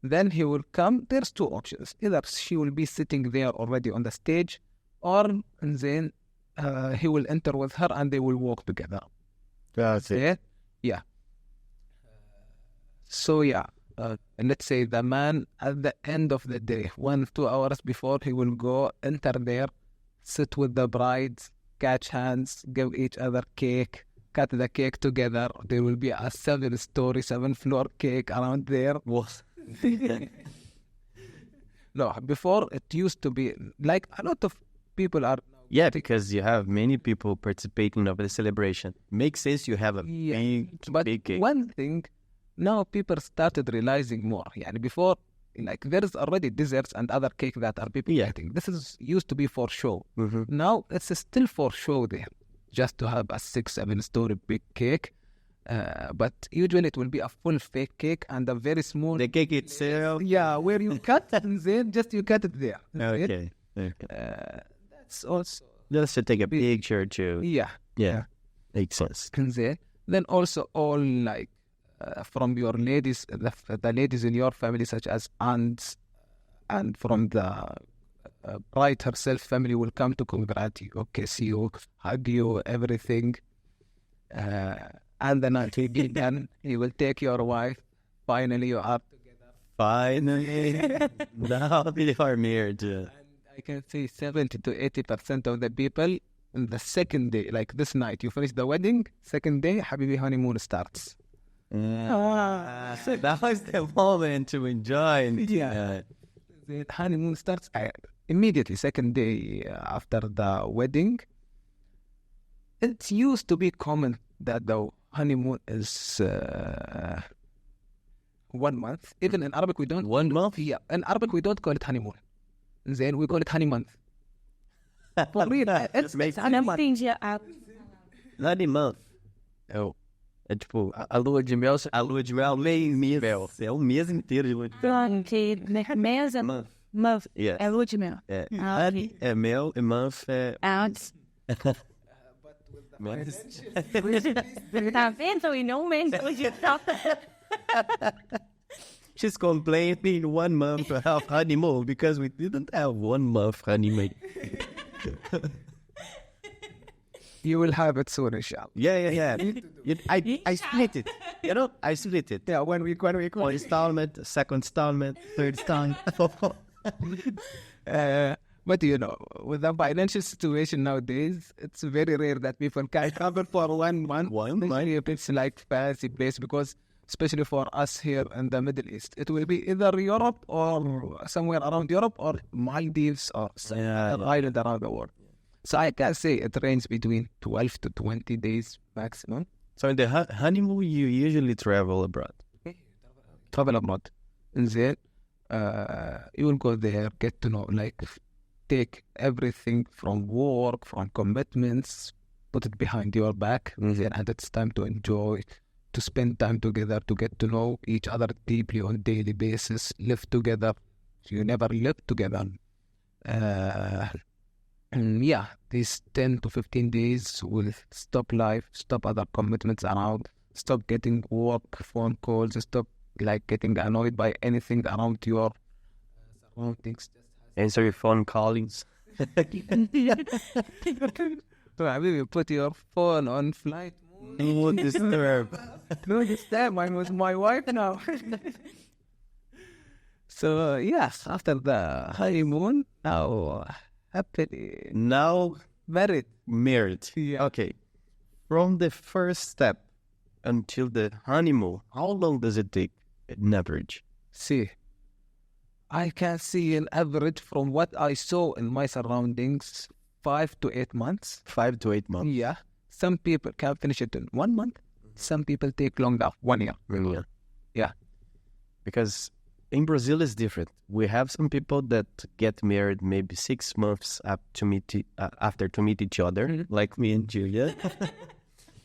C: Then he will come. There's 2 options. Either she will be sitting there already on the stage, or then he will enter with her and they will walk together.
B: That's it.
C: Yeah. So let's say the man at the end of the day, 1-2 hours before, he will go enter there, sit with the brides, catch hands, give each other cake, cut the cake together. There will be a 7-floor cake around there. No, before it used to be like a lot of people are.
B: Yeah, because you have many people participating of the celebration. Makes sense you have a big cake.
C: One thing, now people started realizing more. Yani before, like there is already desserts and other cake that are people eating. This is used to be for show.
B: Mm-hmm.
C: Now it's still for show there, just to have a 6-7 story big cake. But usually it will be a full fake cake and a very small.
B: The cake itself.
C: Yeah, where you cut and then just you cut it there.
B: Okay.
C: That's also.
B: Just to take a picture too.
C: Yeah.
B: Makes sense.
C: Then also all like from your ladies, the ladies in your family, such as aunts, and from the bride herself family will come to congratulate you, kiss you, hug you, everything. And then until then, he will take your wife. Finally, you are together.
B: Finally. Now we are married.
C: And I can say 70 to 80% of the people in the second day, like this night, you finish the wedding, second day, Habibi honeymoon starts.
B: So that was the moment to enjoy.
C: The honeymoon starts immediately, second day after the wedding. It used to be common that the honeymoon is 1 month. Even in Arabic, we don't.
B: 1 month?
C: Yeah. In Arabic, we don't call it honeymoon. Then we call it honey month. For real, it's honey month.
B: Honey month. Oh. É tipo, a lua de mel é o mês. É o mês inteiro de lua de mel.
A: Month.
B: Yes.
A: É lua de mel.
B: É. Honey é mel e month é...
A: Antes. Tá vendo? E não mesmo de
B: She's complaining 1 month of honeymoon because we didn't have 1 month honeymoon.
C: You will have it soon, inshallah.
B: Yeah. I split it. I split it.
C: Yeah, when we
B: One installment, second installment, third installment.
C: But with the financial situation nowadays, it's very rare that people can cover for 1 month.
B: 1 month?
C: It's like fancy place because, especially for us here in the Middle East, it will be either Europe or somewhere around Europe or Maldives or island around the world. So I can say it ranges between 12 to 20 days maximum.
B: So in the honeymoon, you usually travel abroad?
C: Travel abroad. And then you will go there, get to know, like, take everything from work, from commitments, put it behind your back, and it's time to enjoy, to spend time together, to get to know each other deeply on a daily basis, live together. You never lived together. These 10 to 15 days will stop life, stop other commitments around, stop getting work phone calls, stop like getting annoyed by anything around your surroundings.
B: Answer your phone callings.
C: So I will put your phone on flight mode.
B: No disturb.
C: No, this time I'm with my wife now. So yes, after the honeymoon, now happily
B: Now
C: married.
B: married.
C: Yeah.
B: Okay. From the first step until the honeymoon, how long does it take on average?
C: See, I can see an average from what I saw in my surroundings, 5 to 8 months.
B: 5 to 8 months.
C: Yeah. Some people can finish it in 1 month. Some people take longer, 1 year.
B: Yeah.
C: Yeah.
B: Because in Brazil it's different. We have some people that get married maybe 6 months after to meet each other, like me and Julia.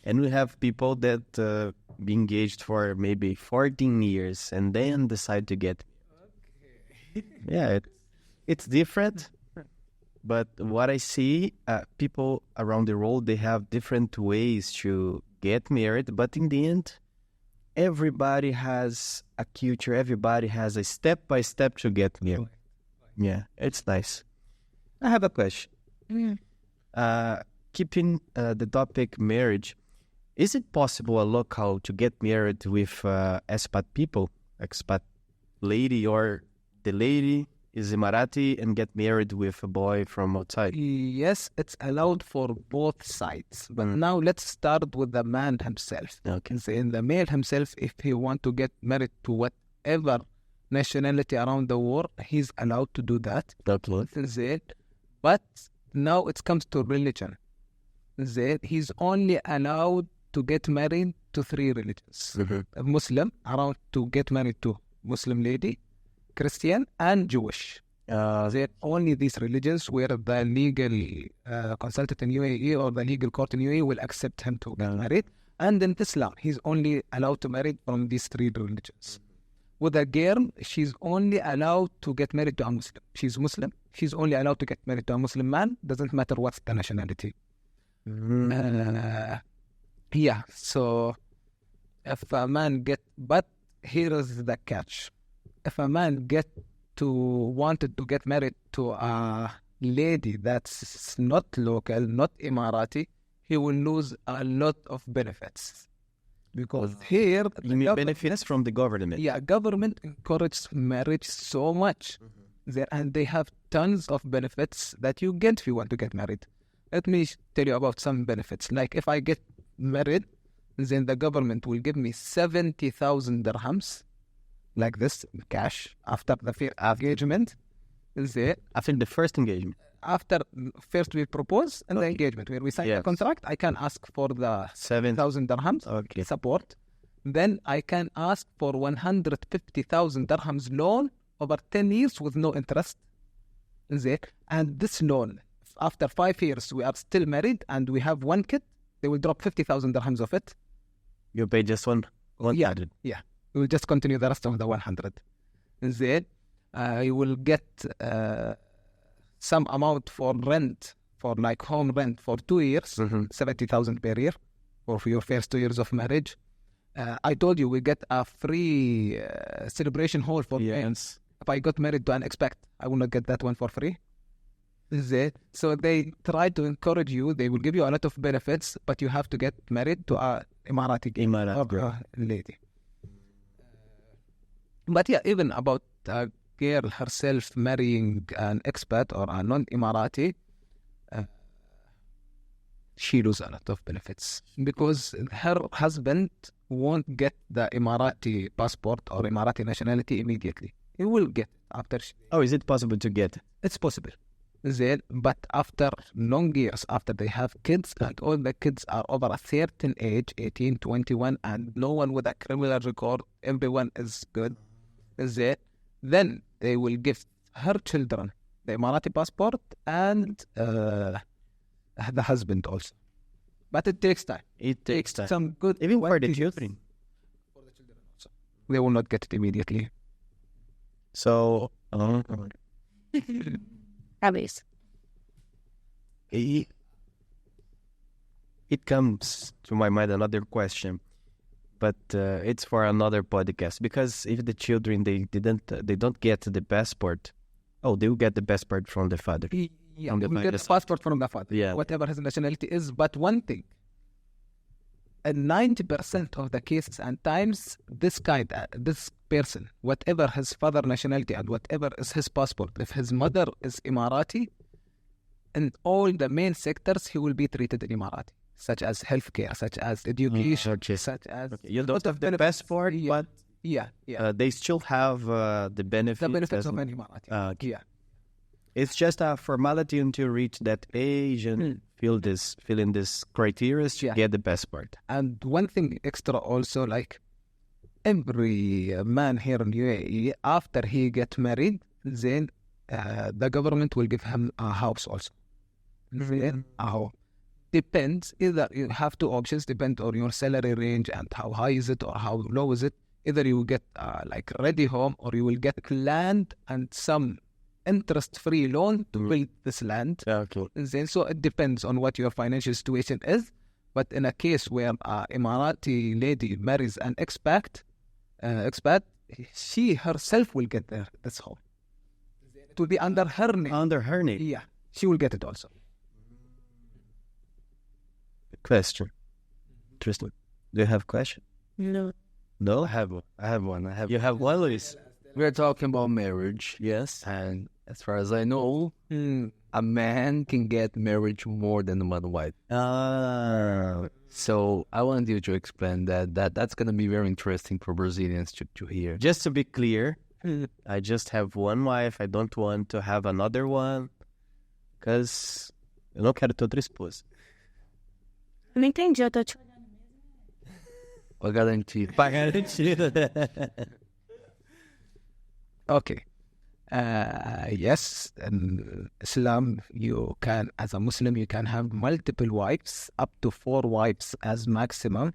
B: And we have people that be engaged for maybe 14 years and then decide to get. Yeah, it's different. But what I see, people around the world, they have different ways to get married. But in the end, everybody has a culture. Everybody has a step-by-step to get married. Yeah, it's nice. I have a question. Keeping the topic marriage, is it possible a local to get married with expat people, expat lady, or the lady is Emirati and get married with a boy from outside?
C: Yes, it's allowed for both sides. But now let's start with the man himself.
B: Okay.
C: In the male himself, if he want to get married to whatever nationality around the world, he's allowed to do that.
B: Okay.
C: But now it comes to religion. He's only allowed to get married to 3 religions. A Muslim, allowed to get married to Muslim lady, Christian, and Jewish. They're only these religions where the legal consultant in UAE or the legal court in UAE will accept him to get married. And in Islam, he's only allowed to marry from these 3 religions. With a girl, she's only allowed to get married to a Muslim. She's Muslim. She's only allowed to get married to a Muslim man. Doesn't matter what's the nationality. Yeah, so if a man but here is the catch. If a man wanted to get married to a lady that's not local, not Emirati, he will lose a lot of benefits. Because here...
B: You mean benefits from the government?
C: Yeah, government encourages marriage so much. And they have tons of benefits that you get if you want to get married. Let me tell you about some benefits. Like if I get married, then the government will give me 70,000 dirhams, like this, cash, after the engagement.
B: After the first engagement?
C: After first we propose and the engagement, where we sign the contract, I can ask for the 7,000 dirhams support. Then I can ask for 150,000 dirhams loan over 10 years with no interest. And this loan, after 5 years, we are still married and we have 1 kid, they will drop 50,000 dirhams of it.
B: You pay just 100?
C: Yeah. We will just continue the rest of the 100. You will get some amount for rent, for like home rent for 2 years, 70,000 per year, for your first 2 years of marriage. I told you we get a free celebration hall for parents. If I got married to an expat, I will not get that one for free. So they try to encourage you. They will give you a lot of benefits, but you have to get married to a Emirati lady. But yeah, even about a girl herself marrying an expat or a non-Emirati, she loses a lot of benefits because her husband won't get the Emirati passport or Emirati nationality immediately. He will get after.
B: Is it possible to get?
C: It's possible. But after long years, after they have kids, and all the kids are over a certain age, 18, 21, and no one with a criminal record, everyone is good, then they will give her children the Emirati passport and the husband also. But it takes time.
B: It takes time.
C: Some good...
B: Even for the children.
C: For the children also. They will not get it immediately.
B: So...
A: Abis.
B: It comes to my mind another question. but it's for another podcast. Because if the children they don't get the passport, they will get the passport from the father.
C: Yeah,
B: From the
C: he will get a
B: father.
C: passport from the father.
B: Yeah.
C: Whatever his nationality is. But one thing, in 90% of the cases and times, this person, whatever his father nationality and whatever is his passport, if his mother is Emirati, in all the main sectors, he will be treated in Emirati, such as healthcare, such as education,
B: okay.
C: such as...
B: You don't
C: lot of
B: have the
C: benefits.
B: passport,
C: Yeah.
B: but
C: Yeah.
B: they still have the benefits.
C: The benefits of an Emirati.
B: Okay.
C: Yeah.
B: It's just a formality until reach that age and filling this criteria to
C: Yeah.
B: get the passport.
C: And one thing extra also, like every man here in UAE, after he get married, then the government will give him a house also. Then a home. Depends, either you have two options, depend on your salary range and how high is it or how low is it. Either you will get like ready home, or you will get land and some interest-free loan to build this land.
B: Okay.
C: Then, so it depends on what your financial situation is. But in a case where Emirati lady marries an expat, she herself will get this home. It will be under her name.
B: Under her name.
C: Yeah, she will get it also.
B: Question. Tristan, do you have a question?
A: No.
B: No?
D: I have one.
B: You have one, Luis?
D: We're talking about marriage.
B: Yes.
D: And as far as I know, a man can get married to more than one wife. So I want you to explain that. That's going to be very interesting for Brazilians to hear.
B: Just to be clear, I just have one wife. I don't want to have another one. Because eu não quero ter outra esposa.
A: Eu não entendi, eu tô te olhando.
D: I guarantee.
C: Okay. Yes, in Islam, you can, as a Muslim, you can have multiple wives, up to 4 wives as maximum.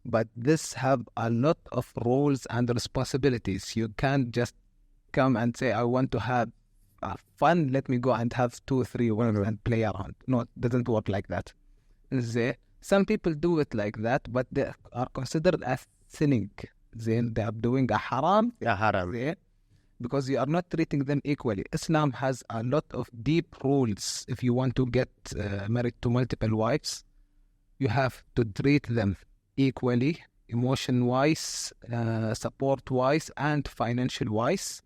C: But this have a lot of roles and responsibilities. You can't just come and say, I want to have fun, let me go and have 2 or 3 wives and play around. No, it doesn't work like that. Some people do it like that, but they are considered as sinning. Then they are doing a haram. Because you are not treating them equally. Islam has a lot of deep rules. If you want to get married to multiple wives, you have to treat them equally, emotion-wise, support-wise, and financial-wise.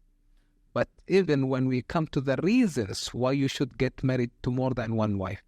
C: But even when we come to the reasons why you should get married to more than one wife,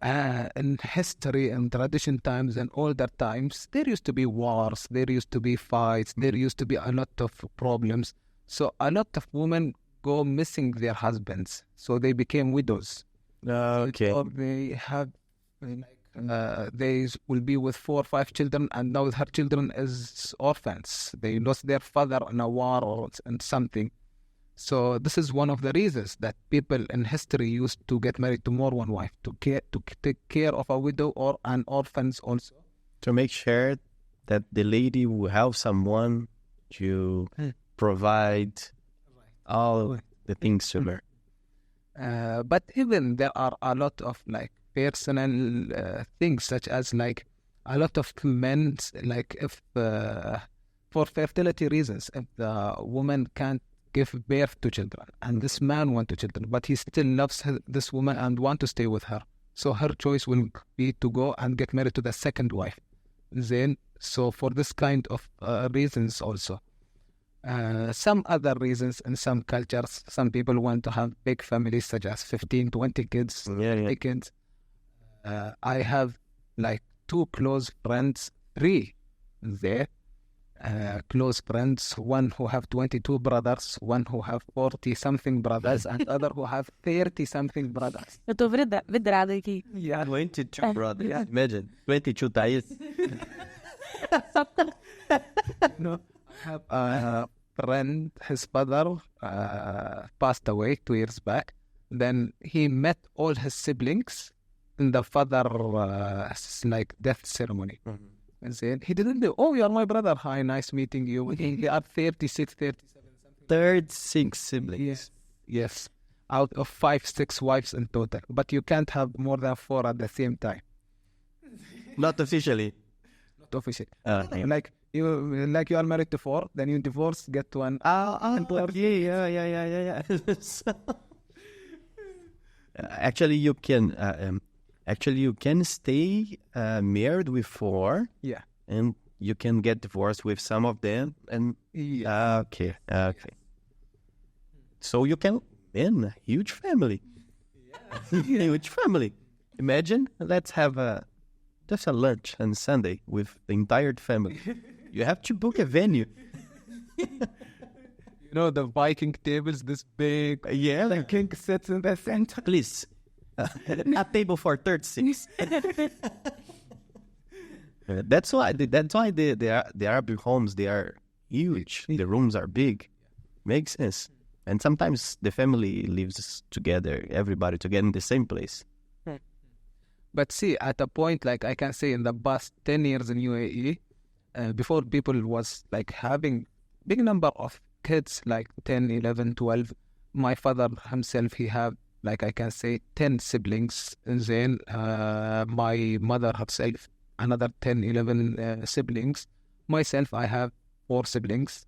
C: in history and tradition times and older times, there used to be wars, there used to be fights, there used to be a lot of problems. So a lot of women go missing their husbands. So they became widows.
B: Okay.
C: Or they have, they will be with 4 or 5 children, and now her children is orphans. They lost their father in a war or in something. So this is one of the reasons that people in history used to get married to more one wife, to take care of a widow or an orphans also.
B: To make sure that the lady will have someone to provide all the things to her.
C: But even there are a lot of like personal things, such as like a lot of men, like if for fertility reasons, if the woman can't give birth to children, and this man wants children, but he still loves this woman and want to stay with her. So her choice will be to go and get married to the second wife. Then, so for this kind of reasons also. Some other reasons in some cultures, some people want to have big families, such as 15, 20 kids.
B: Yeah.
C: Kids. I have like 2 close friends, 3 there. Close friends, one who have 22 brothers, one who have 40-something brothers, and other who have 30-something brothers.
A: Eu tô vidrada aqui.
C: Yeah.
B: 22 brothers. Yeah. Imagine, 22 ties.
C: No, I have a friend, his father passed away 2 years back. Then he met all his siblings in the father like death ceremony.
B: Mm-hmm.
C: And said, he didn't know, oh, you are my brother. Hi, nice meeting you. They are 36, 37, something.
B: 36 siblings.
C: Yes. Out of 5, 6 wives in total. But you can't have more than 4 at the same time.
B: Not officially.
C: not official. Like you are married to 4, then you divorce, get one.
B: Yeah. So, actually, you can stay married with 4.
C: Yeah.
B: And you can get divorced with some of them. And okay. So you can win a huge family. Huge family. Imagine, let's have just a lunch on Sunday with the entire family. You have to book a venue.
C: The Viking tables, this big.
B: Yeah.
C: The king sits in the center.
B: Please. A table for 36. That's why the Arab homes, they are huge. The rooms are big. Makes sense. And sometimes the family lives together, everybody together in the same place.
C: But see, at a point, like I can say in the past 10 years in UAE, before people was like having big number of kids, like 10, 11, 12. My father himself, he have, like I can say, 10 siblings. And then my mother herself, another 10, 11 siblings. Myself, I have 4 siblings.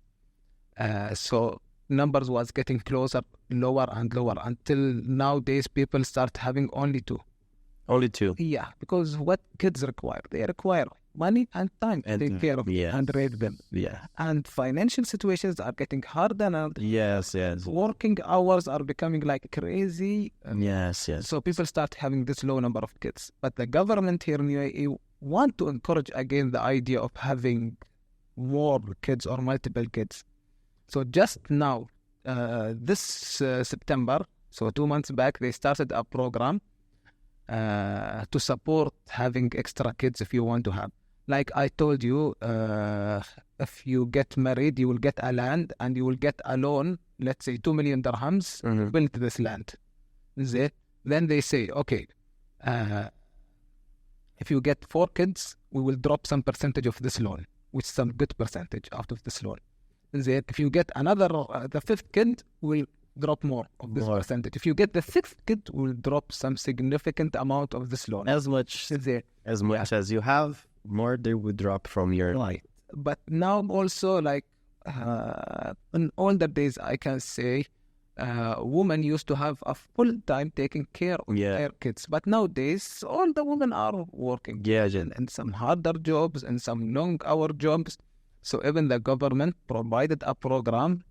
C: So numbers was getting closer, lower and lower, until nowadays people start having only 2.
B: Only 2?
C: Yeah, because what kids require? They require money and time to take care of and raise them.
B: Yeah.
C: And financial situations are getting harder and
B: yes.
C: working hours are becoming like crazy.
B: Yes.
C: So people start having this low number of kids. But the government here in UAE want to encourage again the idea of having more kids or multiple kids. So just now, this September, so 2 months back, they started a program to support having extra kids if you want to have. Like I told you, if you get married, you will get a land and you will get a loan, let's say 2 million dirhams, to build this land. Then they say, okay, if you get 4 kids, we will drop some percentage of this loan, which is some good percentage out of this loan. If you get another, the 5th kid, we'll drop more of this percentage. If you get the 6th kid, we'll drop some significant amount of this loan.
B: As much as you have, more they will drop from your
C: right. But now also, like in older days, I can say, women used to have a full time taking care of their kids. But nowadays, all the women are working. And some harder jobs and some long hour jobs. So even the government provided a program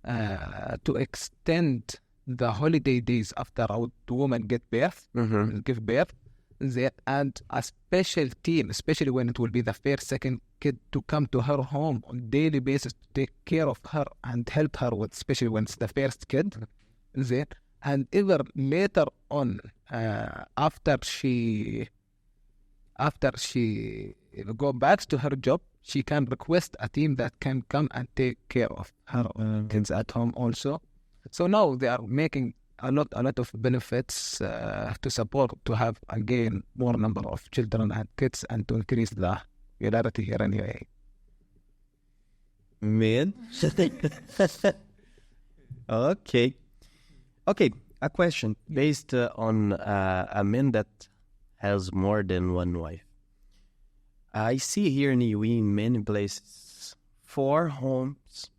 C: to extend the holiday days after a woman give birth, and a special team, especially when it will be the first, second kid, to come to her home on daily basis to take care of her and help her with, especially when it's the first kid. And even later on, after she go back to her job, she can request a team that can come and take care of her kids at home also. So now they are making a lot of benefits to support, to have again more number of children and kids, and to increase the popularity here in UAE.
B: Man. Okay. A question based on a man that has more than one wife. I see here in UAE in many places 4 homes,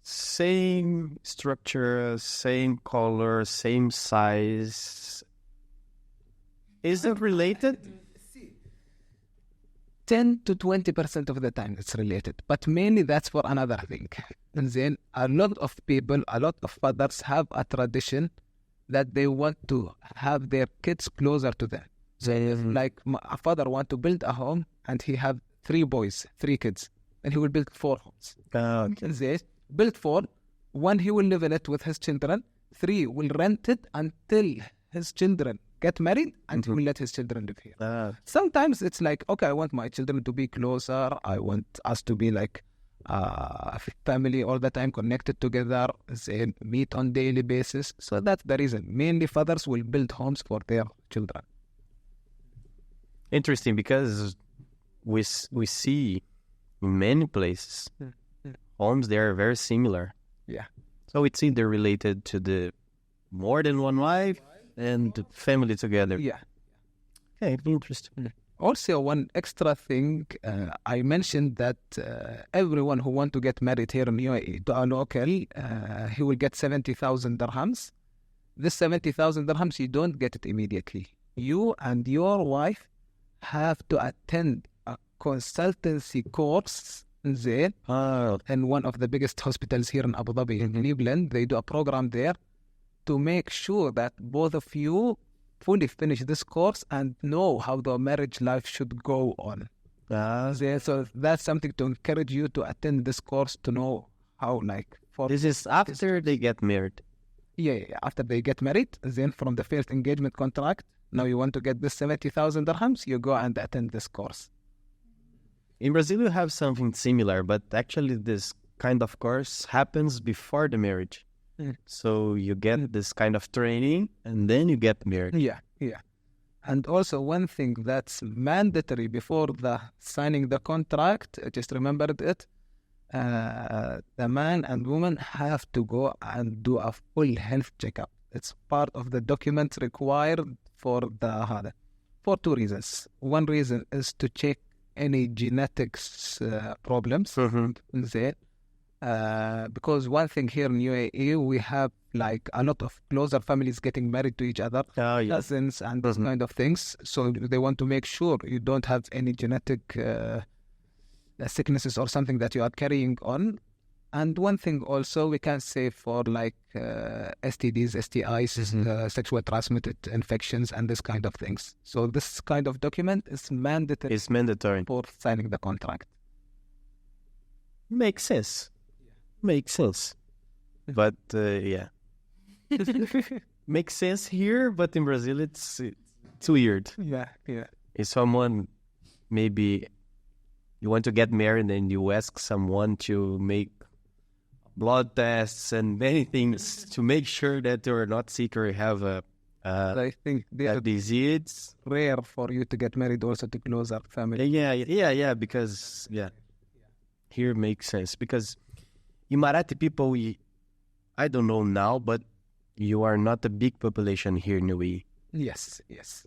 B: same structure, same color, same size. Is it related?
C: 10 to 20% of the time it's related, but mainly that's for another thing. And then a lot of people, a lot of fathers have a tradition that they want to have their kids closer to them. So like a father want to build a home and he have 3 boys, 3 kids, and he will build 4 homes. They build 4, 1 he will live in it with his children, 3 will rent it until his children get married, and he will let his children live here. Sometimes it's like, okay, I want my children to be closer, I want us to be like a family all the time, connected together, say, meet on daily basis. So that's the reason. Mainly fathers will build homes for their children.
B: Interesting, because we see in many places homes, they are very similar.
C: Yeah.
B: So it's either related to the more than one wife and the family together.
C: Yeah.
B: Okay, interesting.
C: Also, one extra thing, I mentioned that everyone who want to get married here in UAE to a local, he will get 70,000 dirhams. This 70,000 dirhams, you don't get it immediately. You and your wife have to attend a consultancy course there in one of the biggest hospitals here in Abu Dhabi, in Cleveland. They do a program there to make sure that both of you fully finish this course and know how the marriage life should go on. So that's something to encourage you to attend this course to know how, like...
B: This is after they get married.
C: Yeah. After they get married, then from the first engagement contract, now you want to get this 70,000 dirhams, you go and attend this course.
B: In Brazil, you have something similar, but actually this kind of course happens before the marriage. So you get this kind of training and then you get married.
C: Yeah. And also one thing that's mandatory before the signing the contract, just remembered it, the man and woman have to go and do a full health checkup. It's part of the documents required for two reasons. One reason is to check any genetics problems there. Because one thing here in UAE, we have like a lot of closer families getting married to each other, cousins and those kind of things. So they want to make sure you don't have any genetic sicknesses or something that you are carrying on. And one thing also we can say for like STDs, STIs, sexual transmitted infections and this kind of things. So this kind of document is mandatory.
B: It's mandatory
C: for signing the contract.
B: Makes sense. But makes sense here, but in Brazil it's weird.
C: Yeah.
B: If someone, maybe you want to get married and you ask someone to make blood tests and many things to make sure that you're not sick or have
C: I think
B: a disease.
C: Rare for you to get married also to closer family.
B: Yeah, because here makes sense, because Emirati people, I don't know now, but you are not a big population here in UAE.
C: Yes.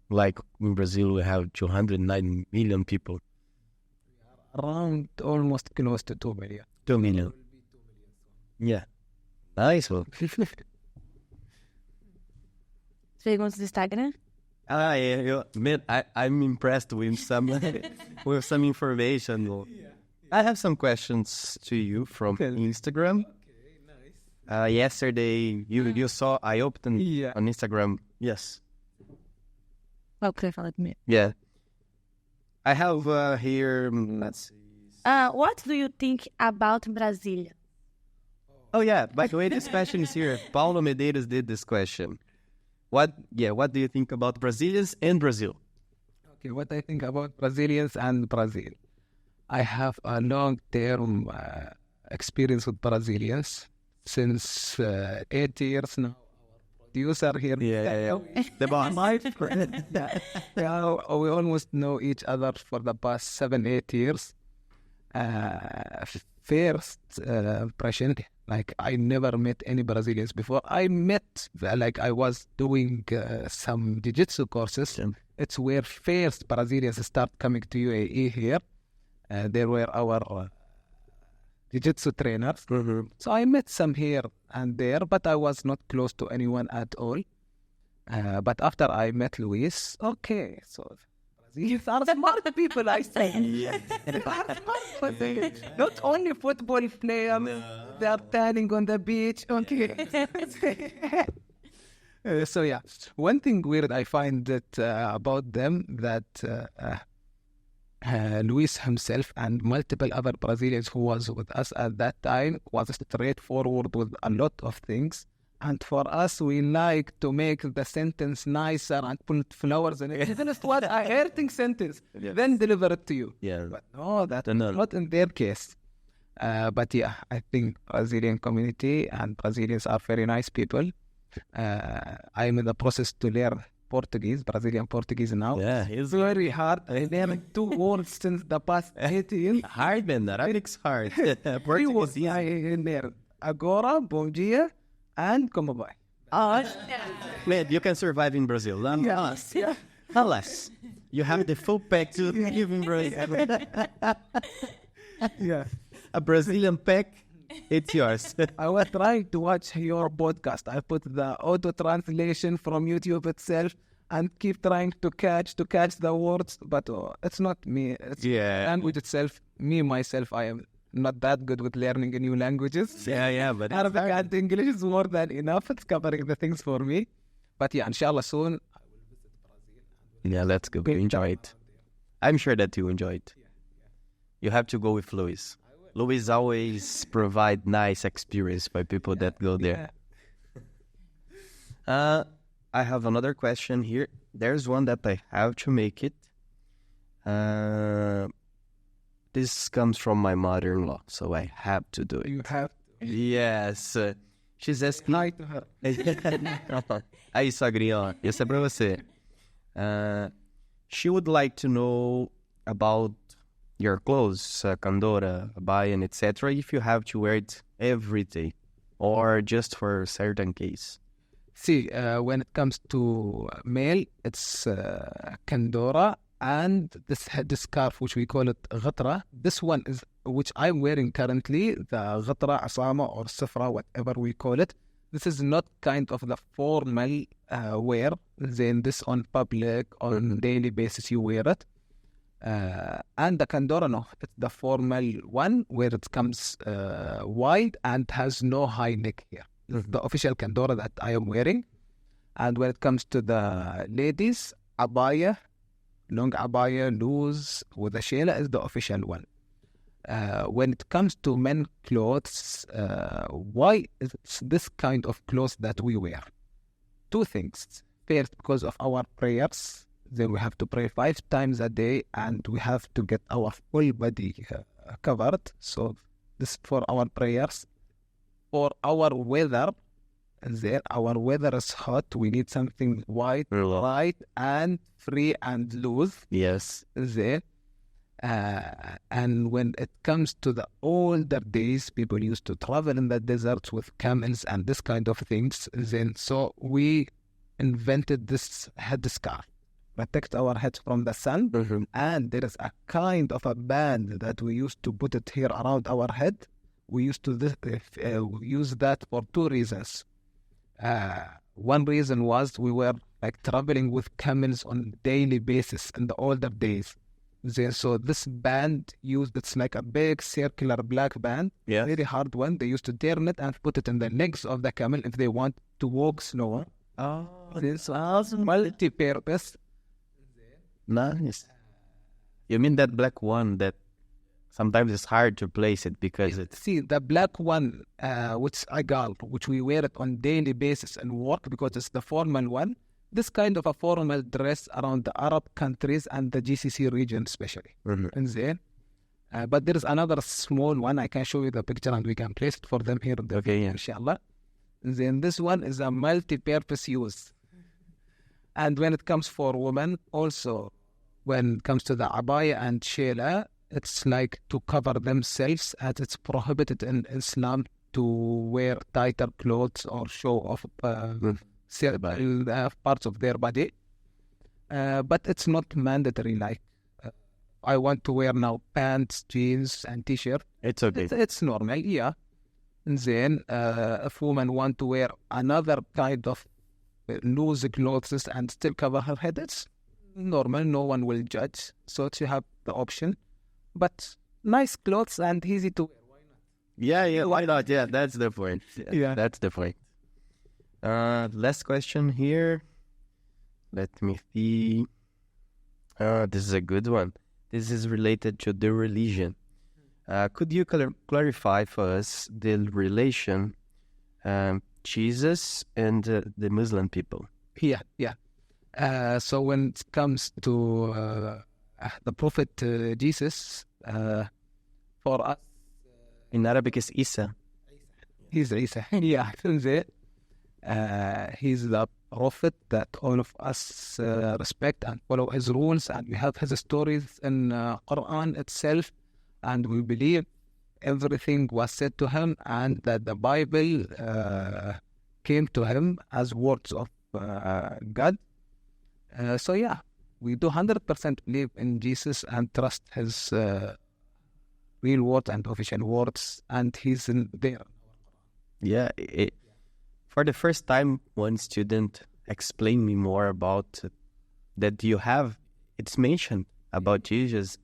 B: Like in Brazil, we have 209 million people.
C: Around almost close to 2 million.
B: 2 million. Yeah. Nice one.
A: Perguntas do Instagram?
B: I'm impressed with some with some information. I have some questions to you from Instagram.
C: Okay, nice.
B: Yesterday, you saw, I opened on Instagram. Yes.
A: Qual que você fala primeiro?
B: Yeah. I have here, let's see.
A: What do you think about Brasília?
B: Oh, yeah. By the way, this question is here. Paulo Medeiros did this question. What do you think about Brazilians and Brazil?
C: Okay, what I think about Brazilians and Brazil. I have a long-term experience with Brazilians since 8 years now. Our producer here.
B: Yeah. The boss.
C: My friend. We almost know each other for the past 7-8 years. First impression, like I never met any Brazilians before. I met, like I was doing some jiu-jitsu courses. It's where first Brazilians start coming to UAE here. They were our jiu-jitsu trainers. So I met some here and there, but I was not close to anyone at all. But after I met Luis, okay, so Brazilians are smart people, I say. Not only football players, they are tanning on the beach. Okay. So yeah, one thing weird I find that about them that Luis himself and multiple other Brazilians who was with us at that time was straightforward with a lot of things. And for us, we like to make the sentence nicer and put flowers in it. This is what a hurting sentence. Then deliver it to you.
B: Yeah.
C: But no, that's not in their case. But yeah, I think Brazilian community and Brazilians are very nice people. I'm in the process to learn Brazilian Portuguese now.
B: Yeah,
C: it's very hard. I learned 2 words since the past 8 years.
B: Hard, man. Arabic's hard.
C: 3 words I learned. Agora, bom dia, and como vai.
B: Man, you can survive in Brazil.
C: Yes.
B: Unless You have the full pack to give him, bro.
C: Yeah.
B: A Brazilian pack, it's yours.
C: I was trying to watch your podcast. I put the auto translation from YouTube itself and keep trying to catch the words, but it's not me. It's language itself. Me, myself, I am not that good with learning new languages.
B: Yeah, but it's
C: Arabic
B: hard.
C: and English is more than enough. It's covering the things for me. But yeah, inshallah soon.
B: Yeah, let's go. Enjoy it. I'm sure that you enjoy it. You have to go with Luis. Luis always provide nice experience by people that go there. I have another question here. There's one that I have to make it. This comes from my mother-in-law, so I have to do it.
C: You have
B: Yes. She's asking...
C: hi to her.
B: Aí, sogrinho, esse é pra você. She would like to know about your clothes, candora, abaya, and etc. If you have to wear it every day or just for a certain case.
C: See, when it comes to male, it's kandora and this headscarf, which we call it ghatra. This one is, which I'm wearing currently, the ghatra, asama, or safra, whatever we call it. This is not kind of the formal wear. Then this on public, on daily basis, you wear it. And the kandora, no, it's the formal one where it comes wide and has no high neck here. This is the official kandora that I am wearing. And when it comes to the ladies, abaya, long abaya, loose with a shela is the official one. When it comes to men clothes, why is this kind of clothes that we wear? Two things. First, because of our prayers. Then we have to pray 5 times a day and we have to get our full body covered. So this is for our prayers. For our weather, there our weather is hot. We need something white, light, and free and loose.
B: Yes.
C: There. And when it comes to the older days, people used to travel in the deserts with camels and this kind of things. Then so we invented this headscarf. Protect our heads from the sun. And there is a kind of a band that we used to put it here around our head. We used to use that for 2 reasons. One reason was we were like traveling with camels on daily basis in the older days. So this band it's like a big circular black band, very hard one. They used to turn it and put it in the legs of the camel if they want to walk slower.
B: Oh,
C: This was multi-purpose.
B: nice. You mean that black one that sometimes it's hard to place it because it's...
C: See, the black one, which I got, which we wear it on daily basis and work because it's the formal one. This kind of a formal dress around the Arab countries and the GCC region especially. And then, but there is another small one. I can show you the picture and we can place it for them here.
B: Okay, yeah.
C: Inshallah. Then this one is a multi-purpose use. And when it comes for women, also, when it comes to the abaya and shela, it's like to cover themselves as it's prohibited in Islam to wear tighter clothes or show off parts of their body. But it's not mandatory like I want to wear now pants, jeans and t-shirt.
B: It's okay.
C: It's normal, yeah. And then if women want to wear another kind of loose clothes and still cover her head, it's normal. No one will judge. So you have the option. But nice clothes and easy to wear.
B: Yeah, why not? Yeah, that's the point.
C: Yeah.
B: That's the point. Last question here. Let me see. This is a good one. This is related to the religion. Could you clarify for us the relation Jesus and the Muslim people?
C: Yeah. So when it comes to the Prophet Jesus, for us,
B: In Arabic, it's Isa.
C: he's Isa. Yeah, he's the Prophet that all of us respect and follow his rules, and we have his stories in Quran itself, and we believe everything was said to him, and that the Bible came to him as words of God. So yeah, we do 100% believe in Jesus and trust his real words and official words, and he's in there.
B: Yeah. For the first time, one student explained me more about that you have, it's mentioned about Jesus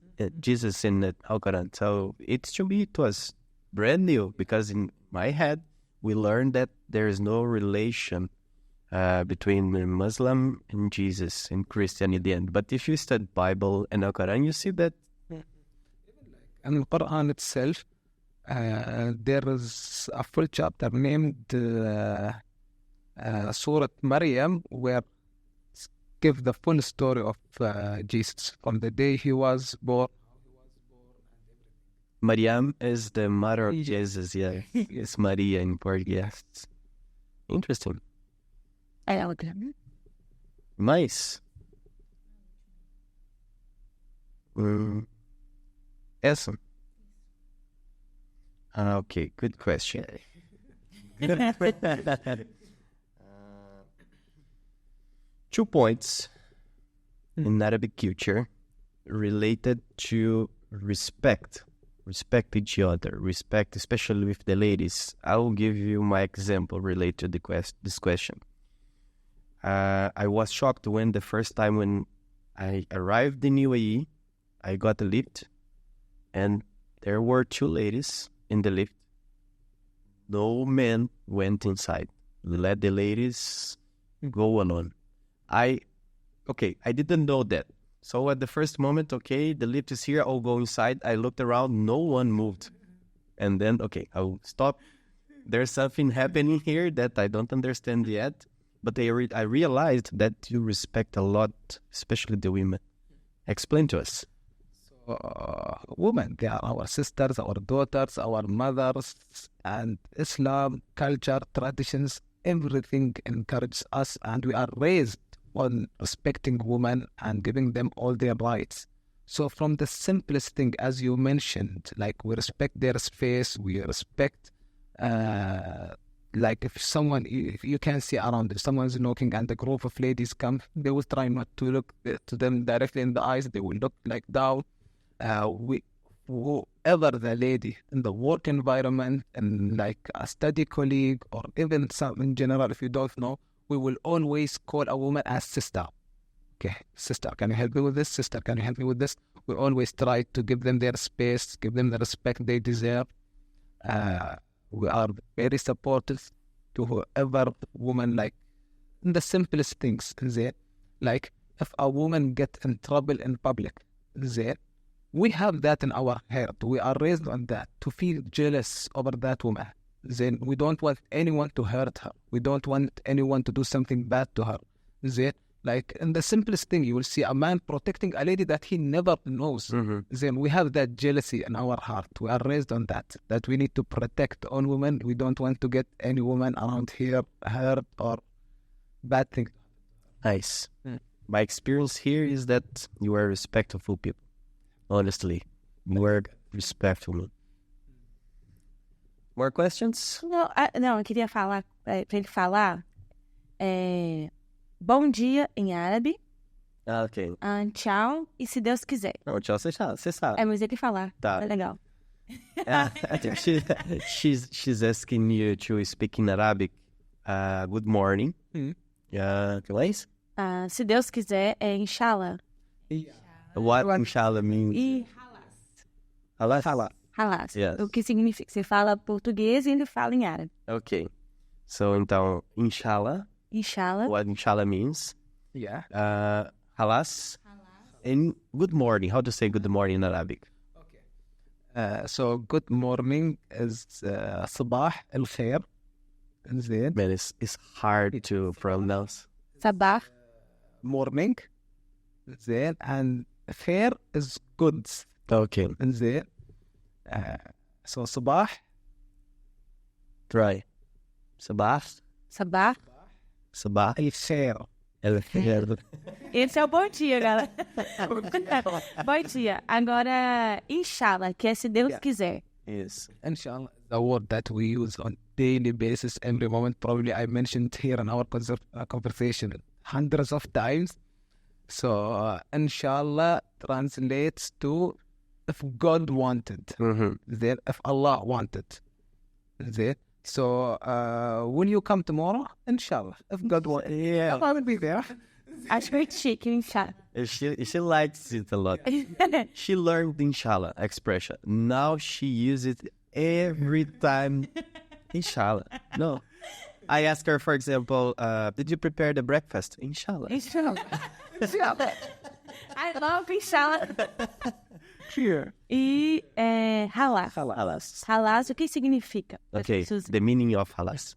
B: in the Al-Quran. So to me, it was brand new, because in my head, we learned that there is no relation between the Muslim and Jesus and Christian in the end. But if you study Bible and Al-Quran, you see that.
C: In the Quran itself, there is a full chapter named Surah Maryam, where give the full story of Jesus from the day he was born.
B: Maryam is the mother of Jesus, yeah. It's Maria in Portuguese. Interesting. Nice. Essa. Okay, good question. Two points in Arabic culture related to respect each other, respect, especially with the ladies. I will give you my example related to this question. I was shocked when the first time when I arrived in UAE, I got a lift, and there were two ladies in the lift. No man went inside. Let the ladies go alone. I didn't know that. So at the first moment, the lift is here, I'll go inside. I looked around, no one moved. And then, I'll stop. There's something happening here that I don't understand yet. But I realized that you respect a lot, especially the women. Explain to us.
C: Women, they are our sisters, our daughters, our mothers, and Islam, culture, traditions, everything encourages us, and we are raised on respecting women and giving them all their rights. So from the simplest thing, as you mentioned, like we respect their space, we respect, like if you can see around, if someone's knocking and a group of ladies come, they will try not to look to them directly in the eyes, they will look like down. Whoever the lady in the work environment and like a study colleague or even some in general, if you don't know, we will always call a woman as sister. Okay, sister, can you help me with this? Sister, can you help me with this? We always try to give them their space, give them the respect they deserve. We are very supportive to whoever woman, like in the simplest things. Like if a woman gets in trouble in public, we have that in our heart. We are raised on that, to feel jealous over that woman. Then we don't want anyone to hurt her. We don't want anyone to do something bad to her. Like in the simplest thing, you will see a man protecting a lady that he never knows. Then we have that jealousy in our heart. We are raised on that we need to protect all women. We don't want to get any woman around here hurt or bad thing.
B: Nice. My experience here is that you are respectful people. Honestly, more respectful. More questions?
A: Não, eu queria falar, para ele falar, bom dia em árabe,
B: Ok.
A: tchau, e se Deus quiser.
B: Não, tchau, você sabe.
A: Mas ele falar,
B: Tá.
A: é legal.
B: She's asking you to speak in Arabic. Good morning. Que mais?
A: Se Deus quiser, é inshallah.
B: What inshallah means?
A: E
B: Halas?
A: halas.
B: Yes.
A: O que significa? Você fala português e ele fala em árabe.
B: Ok. So, então, inshallah.
A: Inshallah.
B: What inshallah means?
C: Yeah.
B: Halas. And good morning. How to say good morning in Arabic?
C: So good morning is صباح الخير.
B: Man, it's hard to pronounce.
A: Sabah.
C: Morning. And خير is good.
B: Okay.
C: So صباح.
B: Try. Sabah.
A: Sabah.
B: Sabah.
C: الخير.
A: Esse é o bom dia, galera. Bom dia. Agora, inshallah, que é se Deus quiser.
B: Yes.
C: Inshallah, the word that we use on daily basis, every moment. Probably I mentioned here in our conversation hundreds of times. So, inshallah translates to if God wanted. Then, if Allah wanted. Then, so, will you come tomorrow? Inshallah. If God wanted.
B: Yeah.
C: I will be there.
A: Acho muito chique, inshallah.
B: She likes it a lot. She learned inshallah expression. Now she uses it every time. Inshallah. No. I ask her, for example, did you prepare the breakfast? Inshallah.
A: Inshallah. I love inshallah.
C: Sure.
A: E halas.
B: Halas.
A: Halas, o que significa?
B: Okay, the meaning of halas.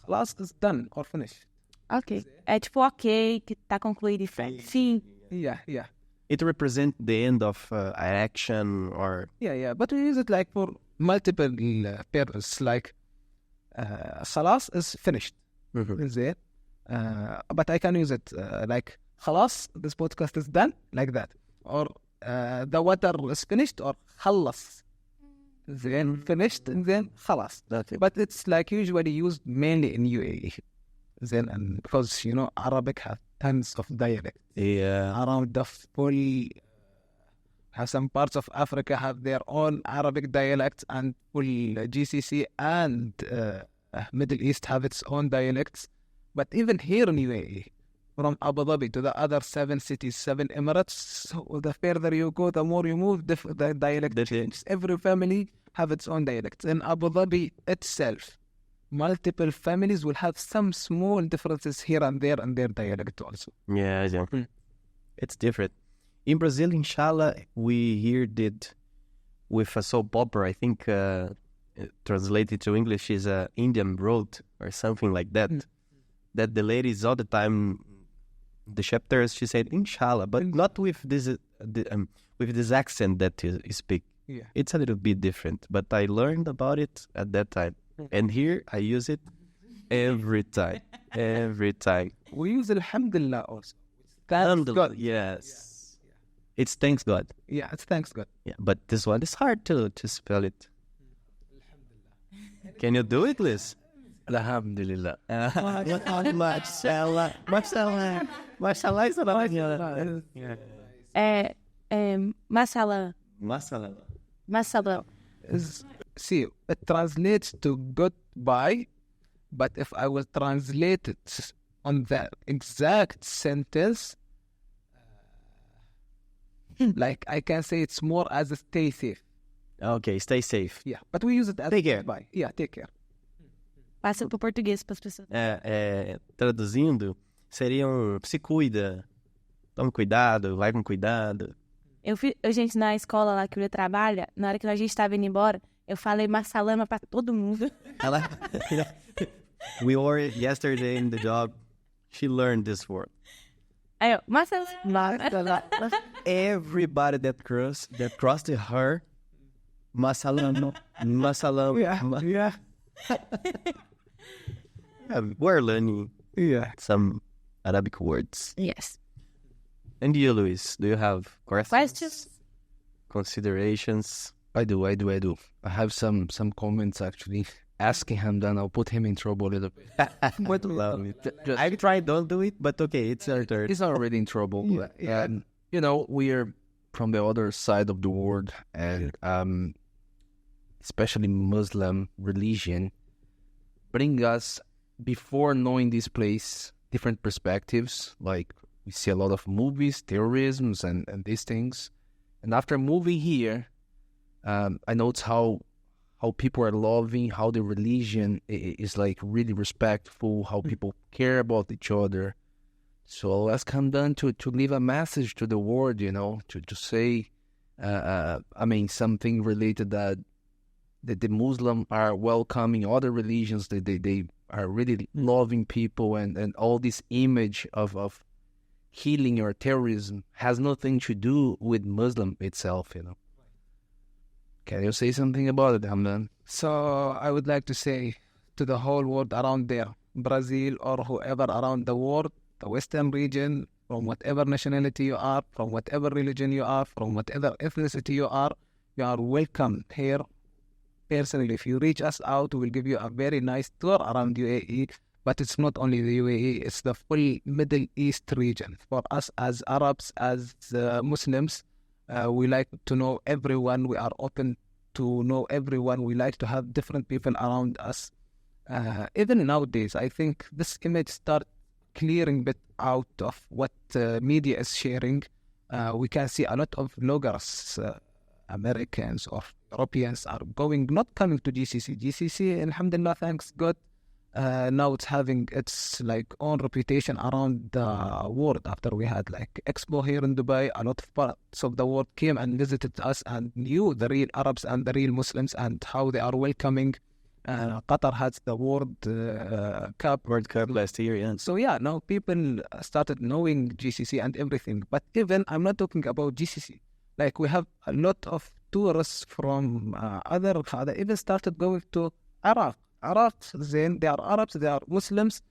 C: Halas is done or finished.
A: Ok. É tipo ok, que tá concluído e fim.
C: Yeah.
B: It represents the end of an action or...
C: Yeah. But we use it like for multiple purposes. Like, salas is finished. Is it? But I can use it like, khalas, this podcast is done, like that. Or the water is finished, or khalas. Then finished, and then khalas.
B: Okay.
C: But it's like usually used mainly in UAE. Then, and because, Arabic have tons of dialect.
B: Yeah.
C: Around the full, have some parts of Africa have their own Arabic dialects, and full GCC and Middle East have its own dialects. But even here in UAE, from Abu Dhabi to the other 7 cities, 7 Emirates, so the further you go, the more you move, the dialect changes. Every family have its own dialects. In Abu Dhabi itself, multiple families will have some small differences here and there in their dialect also.
B: Yeah. It's different. In Brazil, inshallah, we heard it with a soap opera. I think translated to English is Indian Road or something like that. That the ladies all the time, the chapters, she said inshallah, but not with this with this accent that you speak.
C: Yeah.
B: It's a little bit different, but I learned about it at that time. And here I use it every time.
C: We use Alhamdulillah also. Thanks God.
B: Yes. It's thanks God.
C: Yeah, it's thanks God.
B: Yeah, but this one is hard to spell it. Can you do it, Liz?
D: Alhamdulillah.
B: Mashallah. Mashallah is not
A: Masala. Masala.
C: See, it translates to goodbye, but if I will translate it on the exact sentence, like I can say it's more as a stay safe.
B: Okay, stay safe.
C: Yeah, but we use it as
B: Take care.
C: goodbye. Yeah, take care.
A: Passa pro português para as pessoas.
B: Traduzindo, seriam se cuida, tome cuidado, vai com cuidado.
A: Gente, na escola lá que eu trabalho, na hora que a gente estava indo embora, eu falei massalama pra todo mundo.
B: We were yesterday in the job. She learned this word.
A: Aí eu, massalama.
B: Everybody that crossed her, masalam.
C: Yeah.
B: We're learning some Arabic words.
A: Yes.
B: And you, Luis, do you have
A: Questions?
B: considerations?
D: I do. I have some comments actually. Asking him, then I'll put him in trouble a little bit.
B: I tried, don't do it, but okay, it's your turn.
D: He's already in trouble.
C: Yeah.
D: And, we're from the other side of the world, and especially Muslim religion bring us, before knowing this place, different perspectives. Like, we see a lot of movies, terrorisms, and these things. And after moving here, I noticed how people are loving, how the religion is like really respectful, how people care about each other. So let's come down to leave a message to the world, to say, something related that the Muslim are welcoming other religions, they are really loving people, and all this image of healing or terrorism has nothing to do with Muslim itself, Can you say something about it, Hamdan?
C: So I would like to say to the whole world around there, Brazil or whoever around the world, the Western region, from whatever nationality you are, from whatever religion you are, from whatever ethnicity you are welcome here. Personally, if you reach us out, we will give you a very nice tour around UAE, but it's not only the UAE, it's the full Middle East region. For us as Arabs, as Muslims, we like to know everyone. We are open to know everyone. We like to have different people around us. Even nowadays, I think this image start clearing a bit out of what media is sharing. We can see a lot of vloggers, Americans or Europeans are not coming to GCC. GCC, alhamdulillah, thanks God, now it's having its own reputation around the world. After we had Expo here in Dubai, a lot of parts of the world came and visited us and knew the real Arabs and the real Muslims and how they are welcoming. Qatar has the World Cup
B: last year, yeah.
C: So yeah, now people started knowing GCC and everything. But even, I'm not talking about GCC. We have a lot of tourists from other, they even started going to Iraq. They are Arabs, they are Muslims.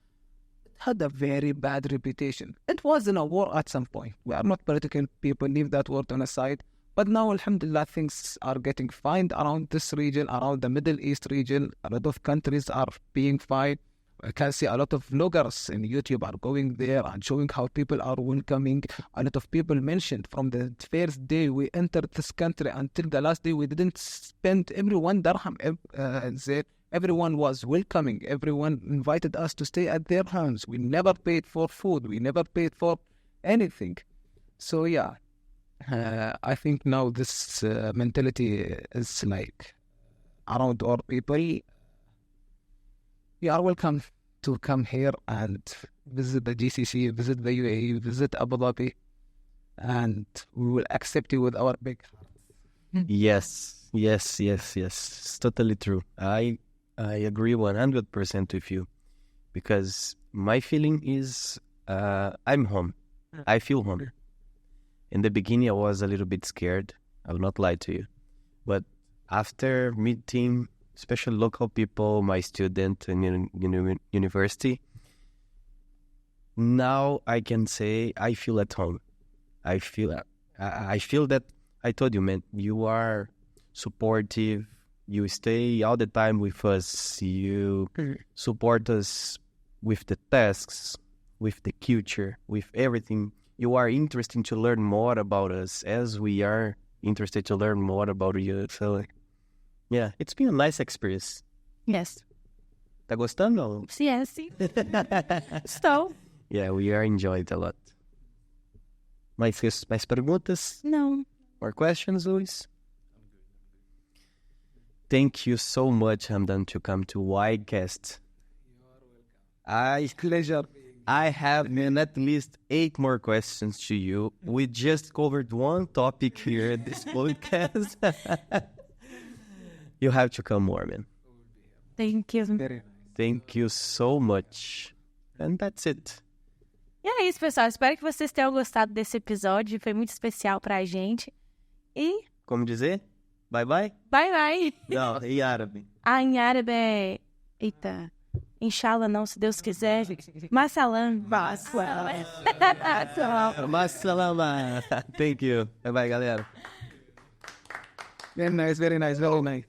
C: It had a very bad reputation. It was in a war at some point. We are not political people, leave that word on a side. But now, alhamdulillah, things are getting fine around this region, around the Middle East region. A lot of countries are being fine. I can see a lot of vloggers in YouTube are going there and showing how people are welcoming. A lot of people mentioned from the first day we entered this country until the last day, we didn't spend every one dirham. Everyone was welcoming. Everyone invited us to stay at their homes. We never paid for food. We never paid for anything. So yeah, I think now this mentality is around our people. You are welcome to come here and visit the GCC, visit the UAE, visit Abu Dhabi, and we will accept you with our big hearts.
B: Yes. It's totally true. I agree 100% with you, because my feeling is I'm home. I feel home. In the beginning, I was a little bit scared. I will not lie to you. But after meeting especially local people, my student in university, now I can say I feel at home. I feel that, I told you, man, you are supportive. You stay all the time with us. You support us with the tasks, with the culture, with everything. You are interested to learn more about us as we are interested to learn more about you. So, yeah, it's been a nice experience.
A: Yes.
B: Tá gostando?
A: Yes. Estou.
B: Yeah, we are enjoying it a lot. Mais perguntas?
A: Não.
B: More questions, Luis? Thank you so much, Hamdan, to come to Whycast.
C: Pleasure.
B: I have at least 8 more questions to you. We just covered one topic here at this podcast. You have to come more, man.
A: Thank you.
C: Very nice.
B: Thank you so much. And that's it.
A: E é isso, pessoal. Espero que vocês tenham gostado desse episódio. Foi muito especial pra gente. E...
B: Como dizer? Bye bye?
A: Bye bye.
B: Não, em árabe.
A: Em árabe é... Eita. Inshallah não, se Deus quiser. Masalam.
B: Masalama. Thank you. Bye bye, galera.
C: Very nice, very nice, very nice.